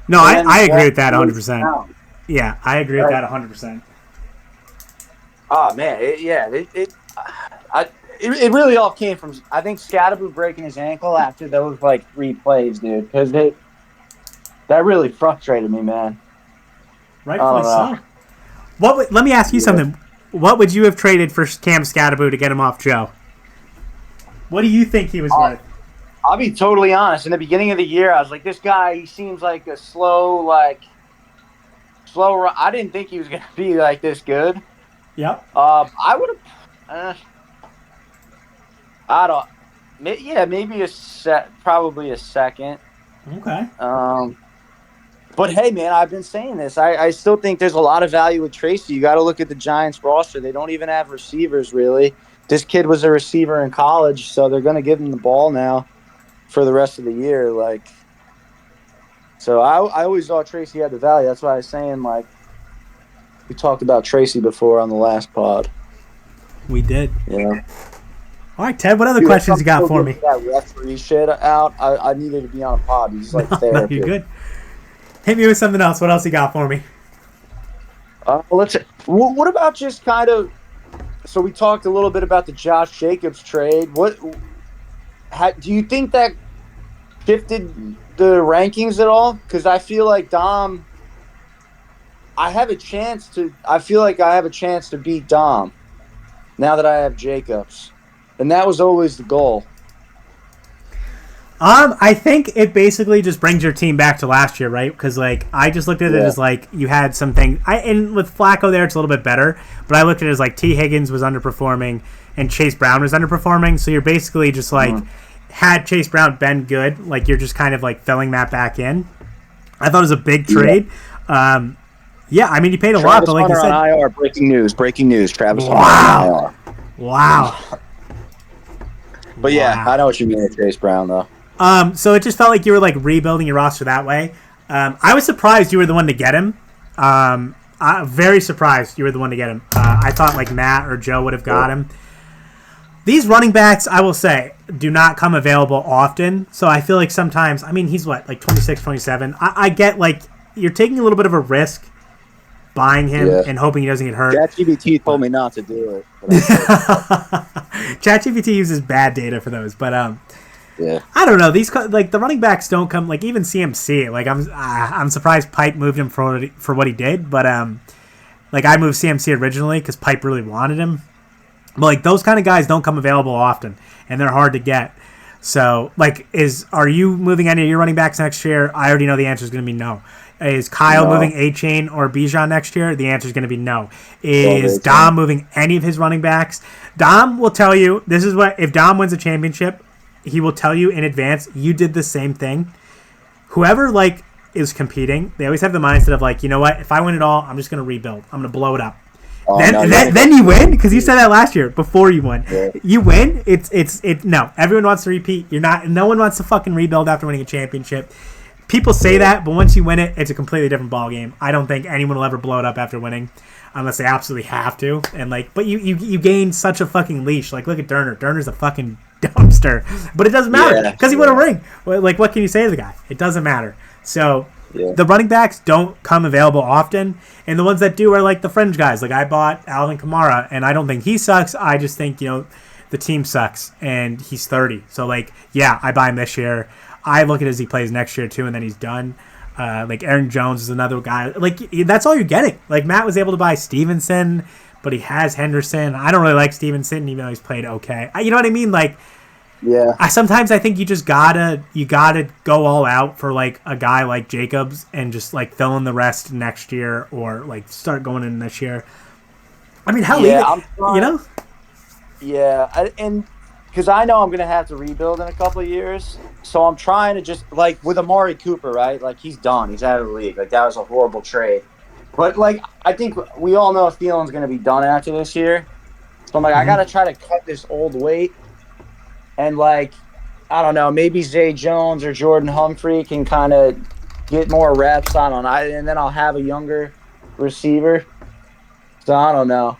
No, I agree with that 100%. Yeah, I agree with that 100%. Oh, man. It really all came from, I think, Scadaboo breaking his ankle after those, like, 3 plays, dude. Because that really frustrated me, man. Rightfully so. Let me ask you something. What would you have traded for Cam Scadaboo to get him off Joe? What do you think he was worth? I'll be totally honest. In the beginning of the year, I was like, this guy, he seems like a slow. I didn't think he was going to be, like, this good. Yep. I would have. Maybe probably a second. Okay. But hey, man, I've been saying this. I still think there's a lot of value with Tracy. You got to look at the Giants roster. They don't even have receivers, really. This kid was a receiver in college, so they're going to give him the ball now for the rest of the year. Like, so I always thought Tracy had the value. That's why I was saying, like, we talked about Tracy before on the last pod. We did. Yeah. All right, Ted, what other questions you got for me? That referee shit out. I needed to be on a pod. He's like therapy. You're good. Hit me with something else. What else you got for me? What about just kind of? So we talked a little bit about the Josh Jacobs trade. Do you think that shifted the rankings at all? Because I feel like Dom. I feel like I have a chance to beat Dom now that I have Jacobs. And that was always the goal. I think it basically just brings your team back to last year, right? Because, like, I just looked at it as, like, you had some things. And with Flacco there, it's a little bit better. But I looked at it as, like, T. Higgins was underperforming and Chase Brown was underperforming. So you're basically just, like, had Chase Brown been good, like, you're just kind of, like, filling that back in. I thought it was a big trade. Yeah, I mean, you paid a lot, but like you said, on IR. Breaking news. Travis Hunter on IR. Wow. But yeah, I know what you mean with Chase Brown, though. So it just felt like you were, like, rebuilding your roster that way. I was surprised you were the one to get him. Very surprised you were the one to get him. I thought, like, Matt or Joe would have got him. These running backs, I will say, do not come available often. So I feel like sometimes, I mean, he's what, like 26, 27. I get like you're taking a little bit of a risk buying him and hoping he doesn't get hurt. ChatGPT told me not to do it. ChatGPT uses bad data for those, but yeah, I don't know. These like the running backs don't come like even CMC. Like I'm surprised Pipe moved him for what he did, but like I moved CMC originally because Pipe really wanted him. But like those kind of guys don't come available often, and they're hard to get. So like, are you moving any of your running backs next year? I already know the answer is going to be no. Is Kyle moving A-Chain or Bijan next year? The answer is going to be no. Is Dom moving any of his running backs? Dom will tell you, this is what, if Dom wins a championship, he will tell you in advance, you did the same thing. Whoever, like, is competing, they always have the mindset of, like, you know what, if I win it all, I'm just going to rebuild. I'm going to blow it up. Then you win, because you said that last year, before you won. Yeah. You win, no, everyone wants to repeat. No one wants to fucking rebuild after winning a championship. People say that, but once you win it, it's a completely different ballgame. I don't think anyone will ever blow it up after winning, unless they absolutely have to. And like, but you gain such a fucking leash. Like, look at Durner. Durner's a fucking dumpster, but it doesn't matter because he won a ring. Like, what can you say to the guy? It doesn't matter. So the running backs don't come available often, and the ones that do are like the fringe guys. Like I bought Alvin Kamara, and I don't think he sucks. I just think the team sucks, and he's 30. So like, yeah, I buy him this year. I look at as he plays next year too, and then he's done. Like Aaron Jones is another guy. Like that's all you're getting. Like Matt was able to buy Stevenson, but he has Henderson. I don't really like Stevenson, even though he's played okay. You know what I mean? Like, sometimes I think you just gotta go all out for like a guy like Jacobs and just like fill in the rest next year or like start going in this year. I mean, hell, and because I know I'm going to have to rebuild in a couple of years. So I'm trying to just, like, with Amari Cooper, right? Like, he's done. He's out of the league. Like, that was a horrible trade. But, like, I think we all know Thielen's going to be done after this year. So I'm like, I got to try to cut this old weight. And, like, I don't know, maybe Zay Jones or Jordan Humphrey can kind of get more reps. I don't know. And then I'll have a younger receiver. So I don't know.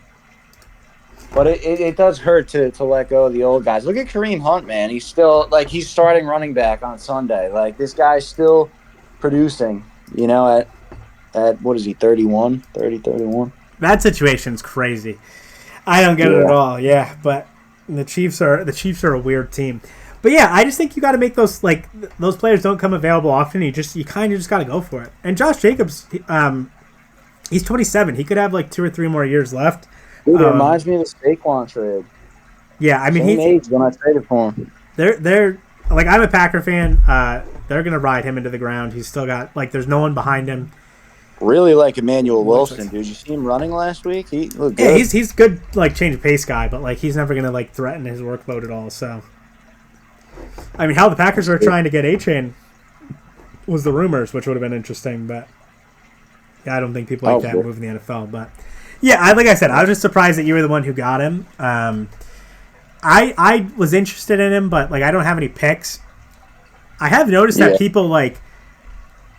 But it does hurt to let go of the old guys. Look at Kareem Hunt, man. He's still, like, he's starting running back on Sunday. Like, this guy's still producing, at what is he, 31? That situation's crazy. I don't get it at all, but the Chiefs are a weird team. But, yeah, I just think you got to make those, like, those players don't come available often. You kind of just got to go for it. And Josh Jacobs, he's 27. He could have, like, 2 or 3 more years left. Dude, it reminds me of the Saquon trade. Yeah, I mean, Same age when I traded for him. They're like, I'm a Packer fan. They're gonna ride him into the ground. He's still got, like, there's no one behind him. Really like Emmanuel Wilson, dude. You see him running last week? He looked good. Yeah, he's good, like, change of pace guy, but like, he's never gonna like threaten his workload at all. So, I mean, how the Packers are trying to get A-Chain was the rumors, which would have been interesting, but yeah, I don't think people like that move in the NFL, but. Yeah, like I said, I was just surprised that you were the one who got him. I was interested in him, but like I don't have any picks. I have noticed that people like.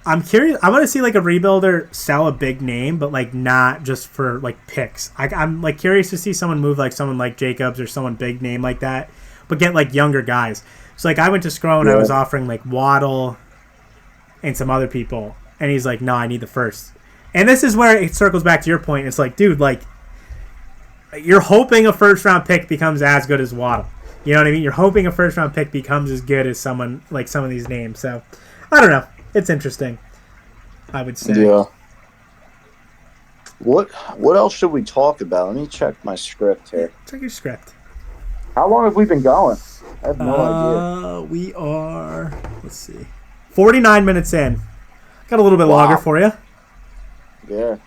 I'm curious. I want to see like a rebuilder sell a big name, but like not just for like picks. I'm like curious to see someone move like someone like Jacobs or someone big name like that, but get like younger guys. So like I went to Scro and I was offering like Waddle and some other people, and he's like, "No, I need the first." And this is where it circles back to your point. It's like, dude, like, you're hoping a first-round pick becomes as good as Waddle. You know what I mean? You're hoping a first-round pick becomes as good as someone, like some of these names. So, I don't know. It's interesting, I would say. Yeah. What else should we talk about? Let me check my script here. Check your script. How long have we been going? I have no idea. We are, let's see, 49 minutes in. Got a little bit longer for you. Yeah.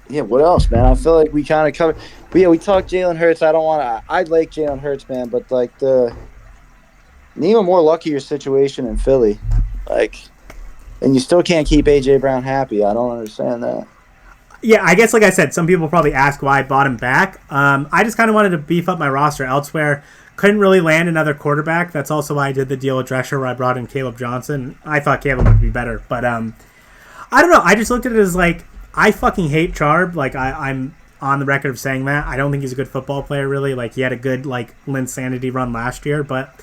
Yeah, what else, man? I feel like we kind of covered. But yeah, we talked Jalen Hurts. I like Jalen Hurts, man, but like an even more luckier situation in Philly. Like, and you still can't keep A.J. Brown happy. I don't understand that. Yeah, I guess like I said, some people probably ask why I bought him back. I just kind of wanted to beef up my roster elsewhere. Couldn't really land another quarterback. That's also why I did the deal with Drescher where I brought in Caleb Johnson. I thought Caleb would be better, but I don't know. I just looked at it as like I fucking hate Charb. Like I'm on the record of saying that. I don't think he's a good football player, really. Like, he had a good, like, Linsanity run last year, but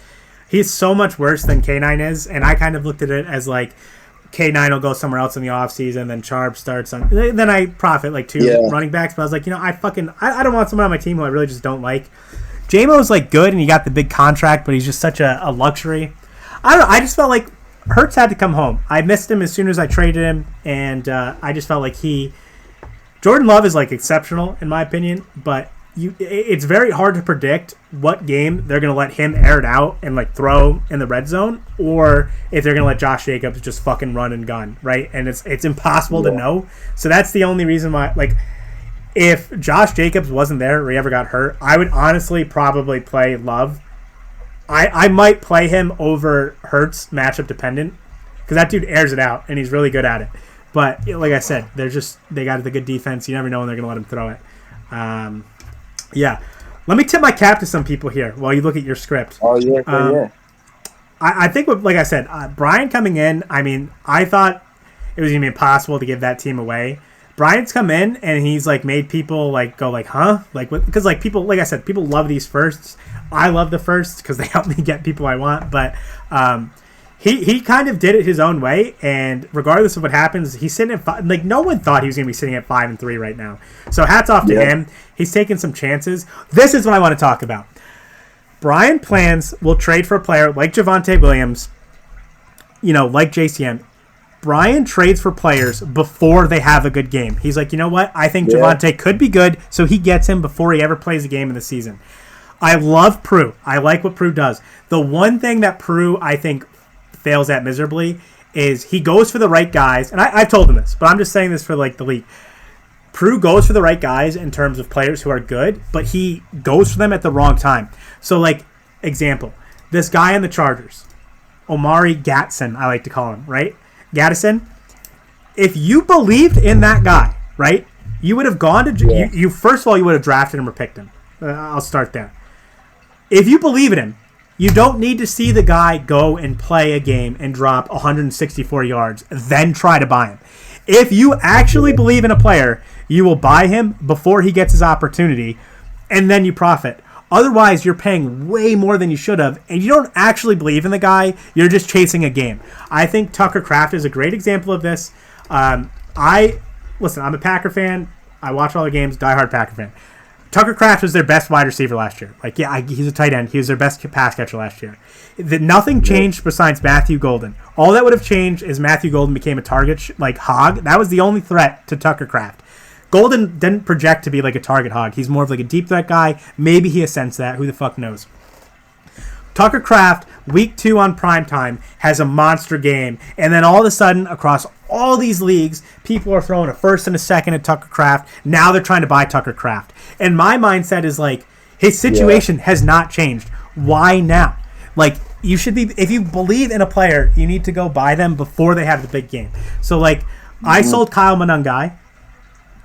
he's so much worse than K9 is, and I kind of looked at it as, like, K9 will go somewhere else in the offseason, then Charb starts on. Then I profit like 2 running backs, but I was like, I don't want someone on my team who I really just don't like. J-Mo's like good, and he got the big contract, but he's just such a luxury. I don't know. I just felt like Hurts had to come home. I missed him as soon as I traded him, and I just felt like Jordan Love is like exceptional in my opinion, but it's very hard to predict what game they're going to let him air it out and like throw in the red zone, or if they're going to let Josh Jacobs just fucking run and gun, right? And it's impossible to know. So that's the only reason why, like, if Josh Jacobs wasn't there or he ever got hurt, I would honestly probably play Love. I might play him over Hurts, matchup dependent, because that dude airs it out and he's really good at it. But like I said, they got the good defense. You never know when they're going to let him throw it. Yeah. Let me tip my cap to some people here while you look at your script. Oh, yeah. I think, like I said, Brian coming in, I mean, I thought it was going to be impossible to give that team away. Brian's come in, and he's, like, made people, like, go, like, huh? Like, because, like, people, like I said, people love these firsts. I love the firsts because they help me get people I want. But he kind of did it his own way, and regardless of what happens, he's sitting at 5. Like, no one thought he was going to be sitting at 5-3 right now. So hats off to him. He's taking some chances. This is what I want to talk about. Brian plans will trade for a player like Javonte Williams, like JCM. Brian trades for players before they have a good game. He's like, you know what? I think Javonte could be good, so he gets him before he ever plays a game in the season. I love Prue. I like what Prue does. The one thing that Prue, I think, fails at miserably is he goes for the right guys, and I've told him this, but I'm just saying this for, like, the league. Prue goes for the right guys in terms of players who are good, but he goes for them at the wrong time. So, like, example, this guy in the Chargers, Omari Gatson, I like to call him, right? Gaddison, if you believed in that guy, right, you would have gone to you first of all, you would have drafted him or picked him. I'll start there. If you believe in him, you don't need to see the guy go and play a game and drop 164 yards, then try to buy him. If you actually believe in a player, you will buy him before he gets his opportunity, and then you profit. Otherwise, you're paying way more than you should have, and you don't actually believe in the guy. You're just chasing a game. I think Tucker Kraft is a great example of this. Listen, I'm a Packer fan. I watch all the games, diehard Packer fan. Tucker Kraft was their best wide receiver last year. Like, he's a tight end. He was their best pass catcher last year. Nothing changed besides Matthew Golden. All that would have changed is Matthew Golden became a target hog. That was the only threat to Tucker Kraft. Golden didn't project to be like a target hog. He's more of like a deep threat guy. Maybe he ascends that. Who the fuck knows? Tucker Kraft, week 2 on primetime, has a monster game. And then all of a sudden, across all these leagues, people are throwing a first and a second at Tucker Kraft. Now they're trying to buy Tucker Kraft. And my mindset is like, his situation has not changed. Why now? Like, you should be, if you believe in a player, you need to go buy them before they have the big game. So, like, I sold Kyle Monangai.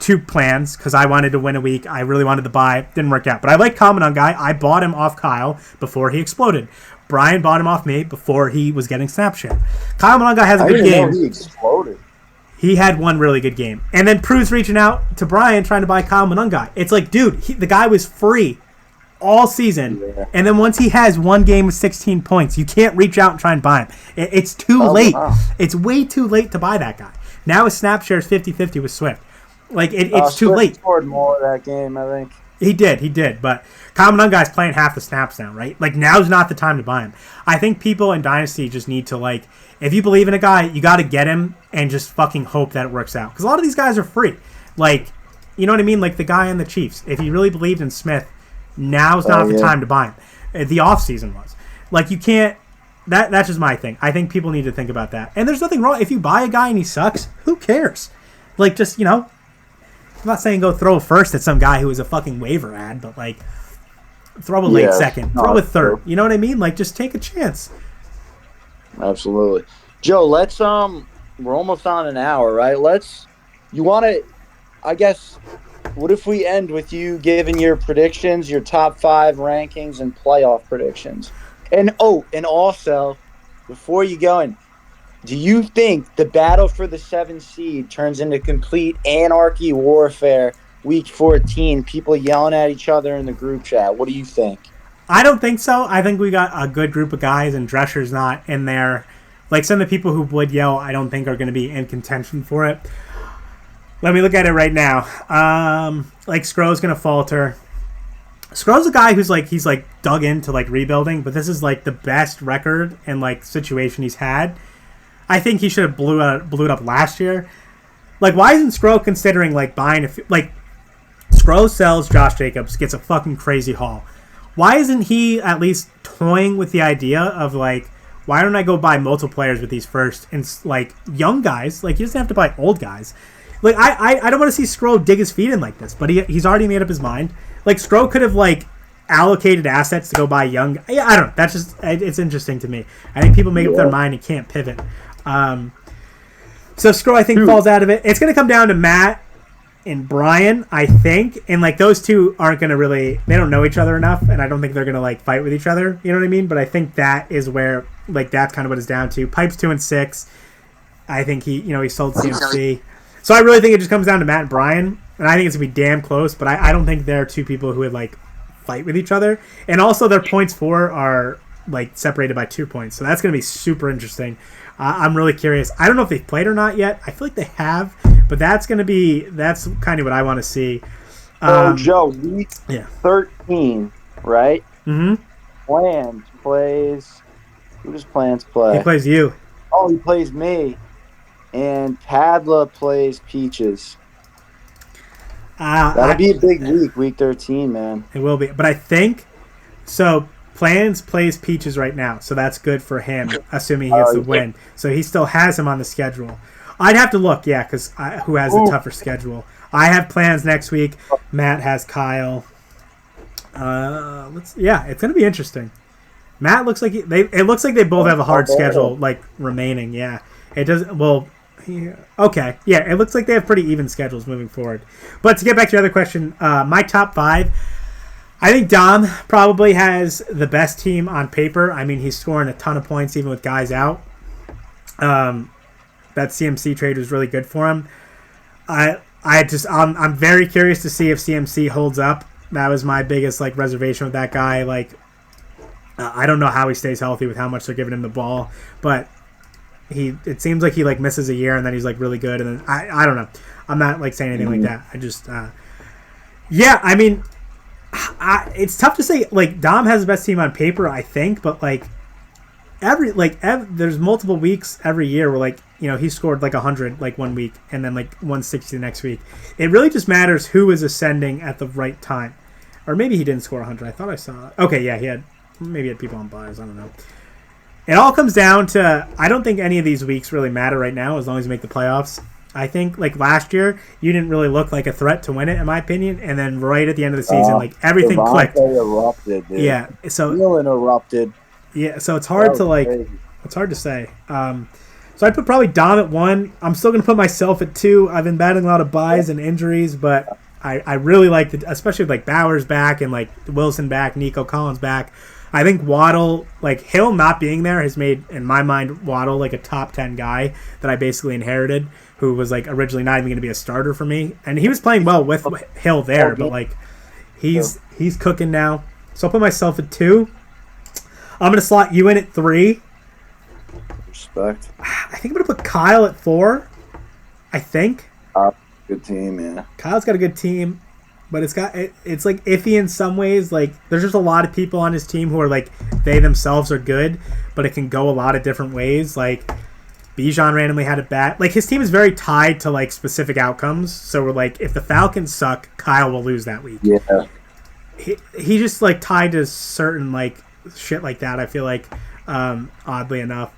2 plans because I wanted to win a week. I really wanted to buy. Didn't work out. But I like Kyle Monangai. I bought him off Kyle before he exploded. Brian bought him off me before he was getting snap share. Kyle Monangai has a good game. Know he exploded. He had one really good game. And then Prue's reaching out to Brian trying to buy Kyle Monangai. It's like, dude, the guy was free all season. Yeah. And then once he has one game with 16 points, you can't reach out and try and buy him. It's too late. Wow. It's way too late to buy that guy. Now his snap share is 50-50 with Swift. Like, it's too late. He scored more that game, I think. He did. But Kyle Monangai's playing half the snaps now, right? Like, now's not the time to buy him. I think people in Dynasty just need to, like, if you believe in a guy, you got to get him and just fucking hope that it works out. Because a lot of these guys are free. Like, you know what I mean? Like the guy in the Chiefs. If you really believed in Smith, now's not the time to buy him. The offseason was. Like, you can't. That's just my thing. I think people need to think about that. And there's nothing wrong. If you buy a guy and he sucks, who cares? Like, just, I'm not saying go throw first at some guy who is a fucking waiver ad, but, like, throw a late second. Throw a third. You know what I mean? Like, just take a chance. Absolutely. Joe, let's, we're almost on an hour, right? You want to, I guess, what if we end with you giving your predictions, your top 5 rankings and playoff predictions? And also, before you go in, do you think the battle for the 7th seed turns into complete anarchy warfare week 14? People yelling at each other in the group chat. What do you think? I don't think so. I think we got a good group of guys, and Drescher's not in there. Like, some of the people who would yell, I don't think are going to be in contention for it. Let me look at it right now. Like, Skro's going to falter. Skro's a guy who's, like, he's, like, dug into, like, rebuilding, but this is, like, the best record and, like, situation he's had. I think he should have blew it up last year. Like, why isn't Skro considering, like, buying like, Skro sells Josh Jacobs, gets a fucking crazy haul. Why isn't he at least toying with the idea of, like, why don't I go buy multiple players with these first and, like, young guys? Like, he doesn't have to buy old guys. Like, I don't want to see Skro dig his feet in like this, but he's already made up his mind. Like, Skro could have, like, allocated assets to go buy young. Yeah, I don't know. That's just, it's interesting to me. I think people make up their mind and can't pivot. So Skro, I think, falls out of it. It's going to come down to Matt and Brian, I think. And, like, those two aren't going to really, they don't know each other enough, and I don't think they're going to, like, fight with each other. You know what I mean? But I think that is where, like, that's kind of what it's down to. Pipe's 2-6. I think he sold CMC. So I really think it just comes down to Matt and Brian, and I think it's going to be damn close, but I don't think there are two people who would, like, fight with each other. And also their points for are, like, separated by 2 points. So that's going to be super interesting. I'm really curious. I don't know if they've played or not yet. I feel like they have, but that's kind of what I want to see. Joe, week 13, right? Mm-hmm. Plans plays. Who does Plans play? He plays you. Oh, he plays me. And Padla plays Peaches. That'll be a big week 13, man. It will be. But I think, so Plans plays Peaches right now, so that's good for him, assuming he gets the win. So he still has him on the schedule. I'd have to look, yeah, because who has the tougher schedule? I have Plans next week. Matt has Kyle. It's going to be interesting. Matt looks like it looks like they both have a hard schedule, like, remaining. Yeah, it does. Well, okay, yeah, it looks like they have pretty even schedules moving forward. But to get back to your other question, my top 5. I think Dom probably has the best team on paper. I mean, he's scoring a ton of points even with guys out. That CMC trade was really good for him. I'm very curious to see if CMC holds up. That was my biggest, like, reservation with that guy. Like, I don't know how he stays healthy with how much they're giving him the ball, but it seems like he, like, misses a year and then he's, like, really good. And then I don't know. I'm not, like, saying anything like that. I just I mean, it's tough to say. Like, Dom has the best team on paper, I think, but, like, there's multiple weeks every year where, like, he scored like 100 like 1 week and then like 160 the next week. It really just matters who is ascending at the right time. Or maybe he didn't score 100. I thought I saw it. Okay, yeah, he had people on buys. I don't know. It all comes down to, I don't think any of these weeks really matter right now as long as you make the playoffs. I think, like, last year, you didn't really look like a threat to win it, in my opinion. And then right at the end of the season, like, everything clicked. Erupted, dude. Yeah, so Feeling erupted. Yeah, so it's hard to, like, it's hard to say. So I'd put probably Dom at 1. I'm still going to put myself at 2. I've been battling a lot of buys and injuries, but I really like, especially with, like, Bowers back and, like, Wilson back, Nico Collins back. I think Waddle, like, Hill not being there has made, in my mind, Waddle, like, a top 10 guy that I basically inherited, who was, like, originally not even going to be a starter for me. And he was playing well with Hill there, but, like, he's cooking now. So I'll put myself at 2. I'm going to slot you in at 3. Respect. I think I'm going to put Kyle at 4. I think. Good team, yeah. Kyle's got a good team, but it's like iffy in some ways. Like, there's just a lot of people on his team who are, like, they themselves are good, but it can go a lot of different ways. Like, Bijan randomly had a bat. Like, his team is very tied to, like, specific outcomes. So we're like, if the Falcons suck, Kyle will lose that week. Yeah. He just, like, tied to certain, like, shit like that, I feel like, oddly enough.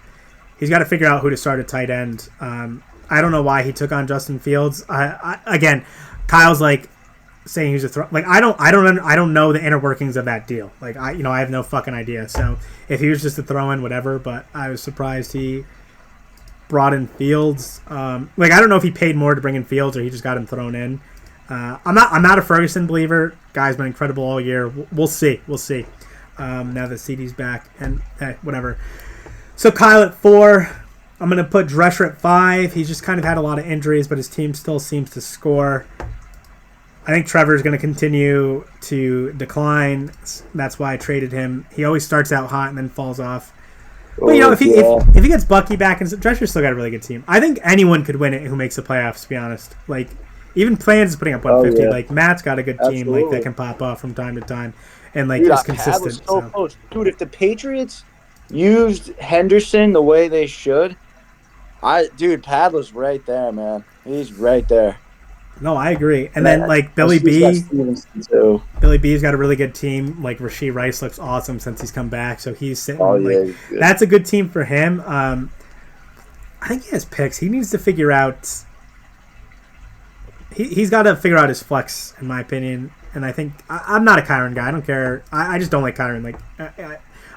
He's got to figure out who to start at tight end. I don't know why he took on Justin Fields. Again, Kyle's, like, saying he's a throw. Like, I don't know the inner workings of that deal. Like, I have no fucking idea. So if he was just a throw in, whatever. But I was surprised he brought in Fields. Like, I don't know if he paid more to bring in Fields or he just got him thrown in. I'm not a Ferguson believer. Guy's been incredible all year. We'll see. Now that CD's back and whatever. So Kyle at 4. I'm going to put Drescher at 5. He's just kind of had a lot of injuries, but his team still seems to score. I think Trevor's going to continue to decline. That's why I traded him. He always starts out hot and then falls off. But if he gets Bucky back, and Drescher's still got a really good team. I think anyone could win it who makes the playoffs. To be honest, like even Plans is putting up 150. Like Matt's got a good team, like that can pop off from time to time, and like is consistent. So close, dude. If the Patriots used Henderson the way they should, Padler's right there, man. He's right there. No, I agree. And then like Billy B. Billy B's got a really good team. Like Rashee Rice looks awesome since he's come back, so he's sitting. That's a good team for him. I think he has picks. He needs to figure out. He's got to figure out his flex, in my opinion. And I think I'm not a Kyron guy. I don't care. I just don't like Kyron. Like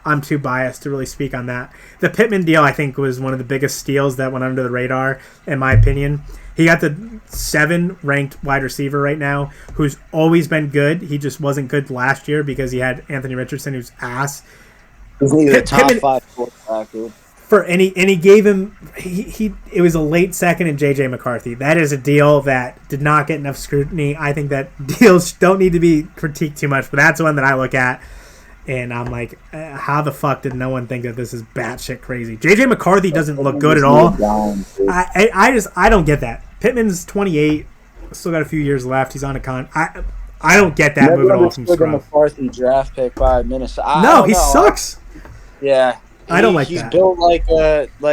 I'm too biased to really speak on that. The Pittman deal, I think, was one of the biggest steals that went under the radar, in my opinion. He got the 7 ranked wide receiver right now, who's always been good. He just wasn't good last year because he had Anthony Richardson, who's ass. He's the top 5 quarterback, dude. And he gave him it was a late second in JJ McCarthy. That is a deal that did not get enough scrutiny. I think that deals don't need to be critiqued too much, but that's one that I look at and I'm like, how the fuck did no one think that this is batshit crazy? JJ McCarthy doesn't look good at all. I don't get that. Pittman's 28, still got a few years left. He's on a con. I don't get that move at all from Scrum. McCarthy draft pick by Minnesota. No, he sucks. Yeah, I don't like he's that. He's built like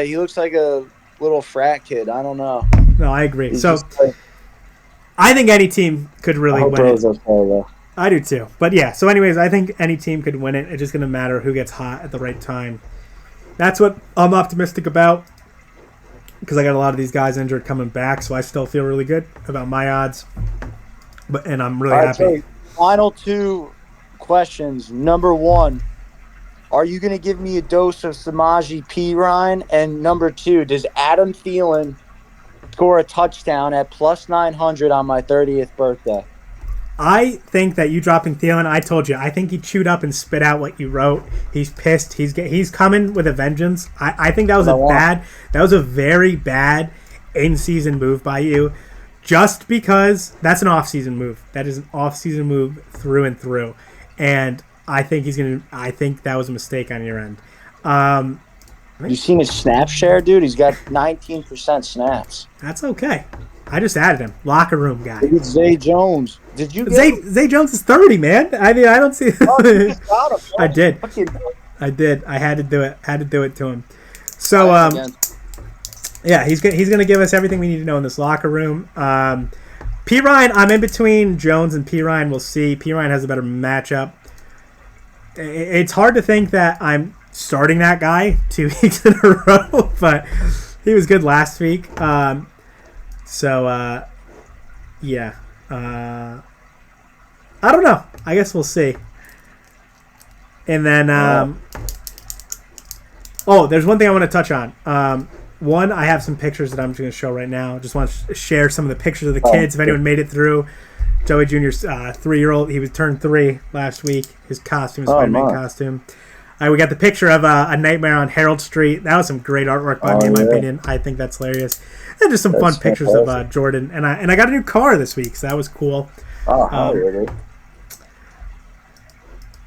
he looks like a little frat kid. I don't know. No, I agree. So I think any team could really win it. Okay, I do too. But yeah, so anyways, I think any team could win it. It's just going to matter who gets hot at the right time. That's what I'm optimistic about because I got a lot of these guys injured coming back, so I still feel really good about my odds. And I'm really happy. Okay, final 2 questions. Number 1, are you going to give me a dose of Samaje Perine? And number 2, does Adam Thielen score a touchdown at plus 900 on my 30th birthday? I think that you dropping Thielen, I told you, I think he chewed up and spit out what you wrote. He's pissed. He's coming with a vengeance. I think that was a very bad in-season move by you. Just because that's an off-season move. That is an off-season move through and through. And I think that was a mistake on your end. You seen his snap share, dude? He's got 19% snaps. That's okay. I just added him. Locker room guy. It's Zay Jones. Did you get Zay Jones is 30, man. I mean, I don't see. I did. I had to do it. To him. So, yeah, he's gonna give us everything we need to know in this locker room. Perine, I'm in between Jones and Perine. We'll see. Perine has a better matchup. It's hard to think that I'm starting that guy 2 weeks in a row, but he was good last week. Yeah. I don't know. I guess we'll see. And then, there's one thing I want to touch on. One, I have some pictures that I'm just going to show right now. Just want to share some of the pictures of the kids. If anyone made it through, Joey Jr.'s 3-year-old, he was turned 3 last week. His costume, his Spider-Man costume. We got the picture of a Nightmare on Herald Street. That was some great artwork by me, in my opinion. I think that's hilarious. And just some fun pictures of Jordan. And I got a new car this week, so that was cool. Really?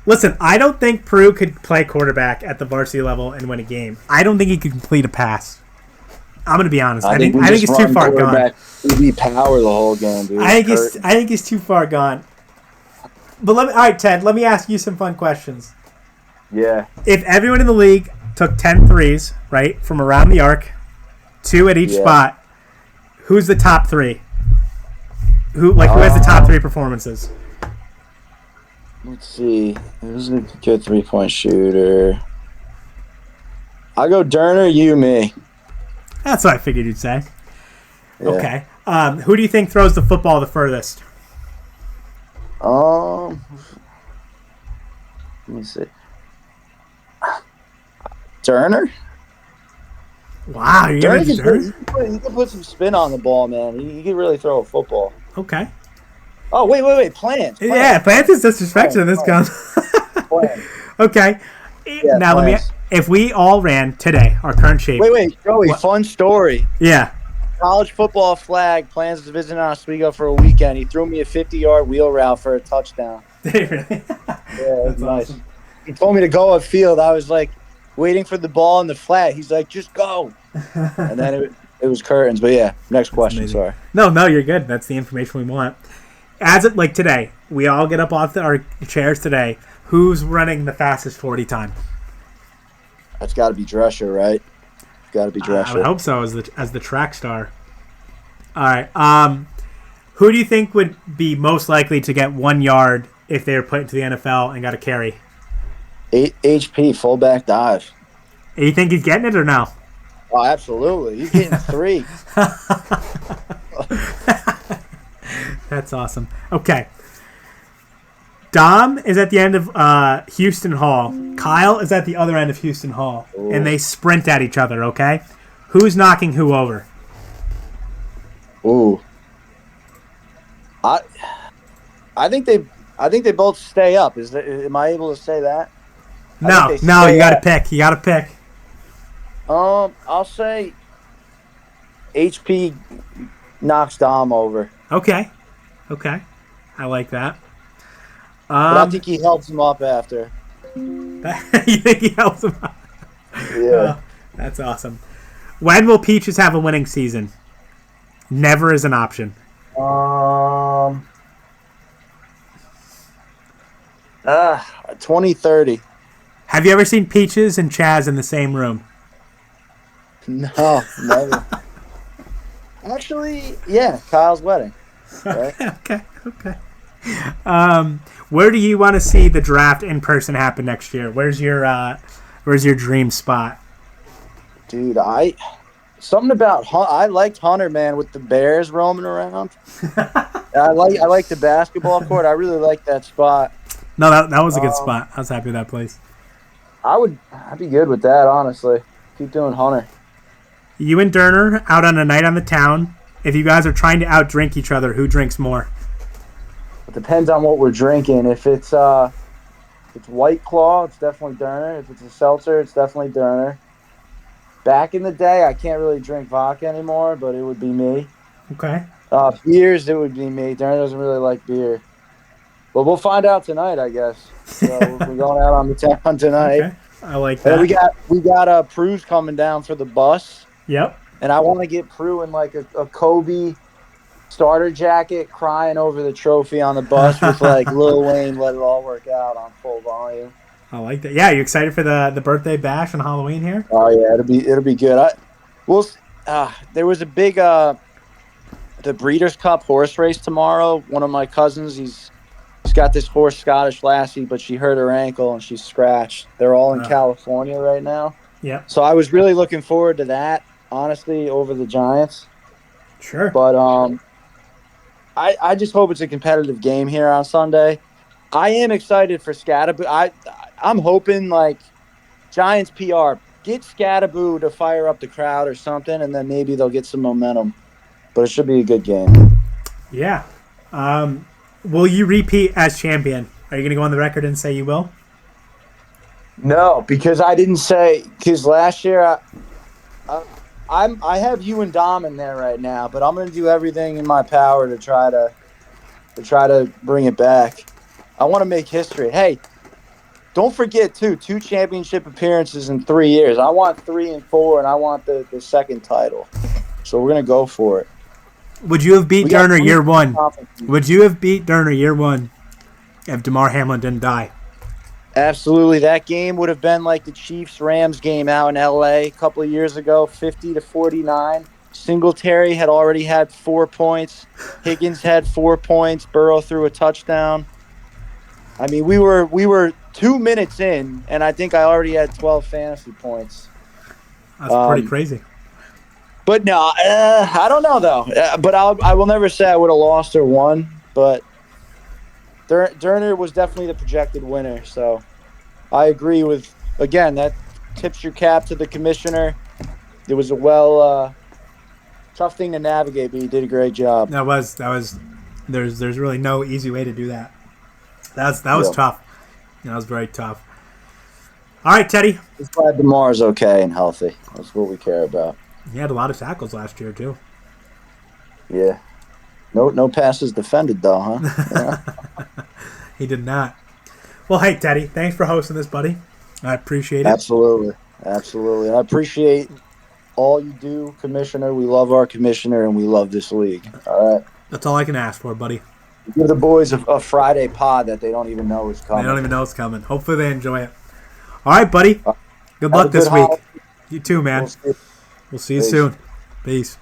Listen, I don't think Purdue could play quarterback at the varsity level and win a game. I don't think he could complete a pass. I'm going to be honest. I think he's too far gone. We power the whole game, dude. I think he's too far gone. But all right, Ted, let me ask you some fun questions. Yeah. If everyone in the league took 10 threes, right, from around the arc, 2 at each spot, who's the top 3? Who has the top 3 performances? Let's see. Who's a good 3-point shooter? I'll go Durner, you, me. That's what I figured you'd say. Yeah. Okay. Who do you think throws the football the furthest? Let me see. Durner? Wow, you're going to Durner? He can put some spin on the ball, man. He can really throw a football. Okay. Oh, wait. Plants. Yeah, Plants is disrespectful in this gun. Okay. Yeah, now, if we all ran today, our current shape. Wait, Joey, fun story. Yeah. college football flag, plans to visit Oswego for a weekend. He threw me a 50-yard wheel route for a touchdown. Did he really? Yeah, it was That's nice. awesome. He told me to go upfield. I was like waiting for the ball in the flat. He's like, just go. And then it was curtains. But yeah, next question. amazing. Sorry. No, you're good. That's the information we want. As it like today, we all get up off our chairs today. Who's running the fastest 40 time? That's got to be Drescher, right? Got to be Drescher. I would hope so as the track star. All right. Who do you think would be most likely to get 1 yard if they were put into the NFL and got a carry? HP fullback dive. You think he's getting it or no? Oh, absolutely. He's getting 3. That's awesome. Okay. Dom is at the end of Houston Hall. Kyle is at the other end of Houston Hall. Ooh. And they sprint at each other, okay? Who's knocking who over? Ooh. I think they both stay up. Am I able to say that? No, you got to pick. You got to pick. I'll say HP knocks Dom over. Okay. I like that. But I think he helps him up after. You think he helps him out? Yeah. That's awesome. When will Peaches have a winning season? Never is an option. 2030. Have you ever seen Peaches and Chaz in the same room? No, never. Actually, yeah, Kyle's wedding. Right? Okay. Where do you want to see the draft in person happen next year? Where's your dream spot? Dude, something about I liked Hunter, man, with the Bears roaming around. I like the basketball court. I really like that spot. No, that was a good spot. I was happy with that place. I'd be good with that, honestly. Keep doing Hunter. You and Derner out on a night on the town. If you guys are trying to outdrink each other, who drinks more? It depends on what we're drinking. If it's White Claw, it's definitely Derner. If it's a seltzer, it's definitely Derner. Back in the day, I can't really drink vodka anymore, but it would be me. Okay. Beers, it would be me. Derner doesn't really like beer. But we'll find out tonight, I guess. So we're going out on the town tonight. Okay. I like that. And we got Prue's coming down for the bus. Yep. And I want to get Prue in like a Kobe starter jacket, crying over the trophy on the bus with like Lil Wayne, Let It All Work Out on full volume. I like that. Yeah, you excited for the birthday bash on Halloween here? Oh yeah, it'll be good. There was a big the Breeders' Cup horse race tomorrow. One of my cousins, he's got this horse, Scottish Lassie, but she hurt her ankle and she's scratched. They're all in California right now. Yeah. So I was really looking forward to that, honestly, over the Giants. Sure. But I just hope it's a competitive game here on Sunday. I am excited for Scatterboo. I'm hoping, like, Giants PR, get Scatterboo to fire up the crowd or something, and then maybe they'll get some momentum. But it should be a good game. Yeah. Will you repeat as champion? Are you going to go on the record and say you will? No, because I didn't say – because last year I have you and Dom in there right now, but I'm going to do everything in my power to try to bring it back. I want to make history. Hey, don't forget, too, 2 championship appearances in 3 years. I want 3 and 4, and I want the second title. So we're going to go for it. Would you have beat Derner year 1? Would you have beat Derner year 1 if DeMar Hamlin didn't die? Absolutely. That game would have been like the Chiefs-Rams game out in L.A. a couple of years ago, 50-49. Singletary had already had 4 points. Higgins had 4 points. Burrow threw a touchdown. I mean, we were 2 minutes in, and I think I already had 12 fantasy points. That's pretty crazy. But no, I don't know, though. But I will never say I would have lost or won. But Derner was definitely the projected winner. So I agree with, again, that tips your cap to the commissioner. It was a tough thing to navigate, but he did a great job. That was there's really no easy way to do that. That was tough. That was very tough. All right, Teddy. Just glad DeMar is okay and healthy. That's what we care about. He had a lot of tackles last year, too. Yeah. No passes defended though, huh? Yeah. He did not. Well, hey, Teddy, thanks for hosting this, buddy. I appreciate it. Absolutely. Absolutely. I appreciate all you do, Commissioner. We love our commissioner and we love this league. All right. That's all I can ask for, buddy. Give the boys a Friday pod that they don't even know is coming. They don't even know it's coming. Hopefully they enjoy it. All right, buddy. Good Have a luck this good week. holiday. You too, man. We'll see you. We'll see you Peace. soon. Peace.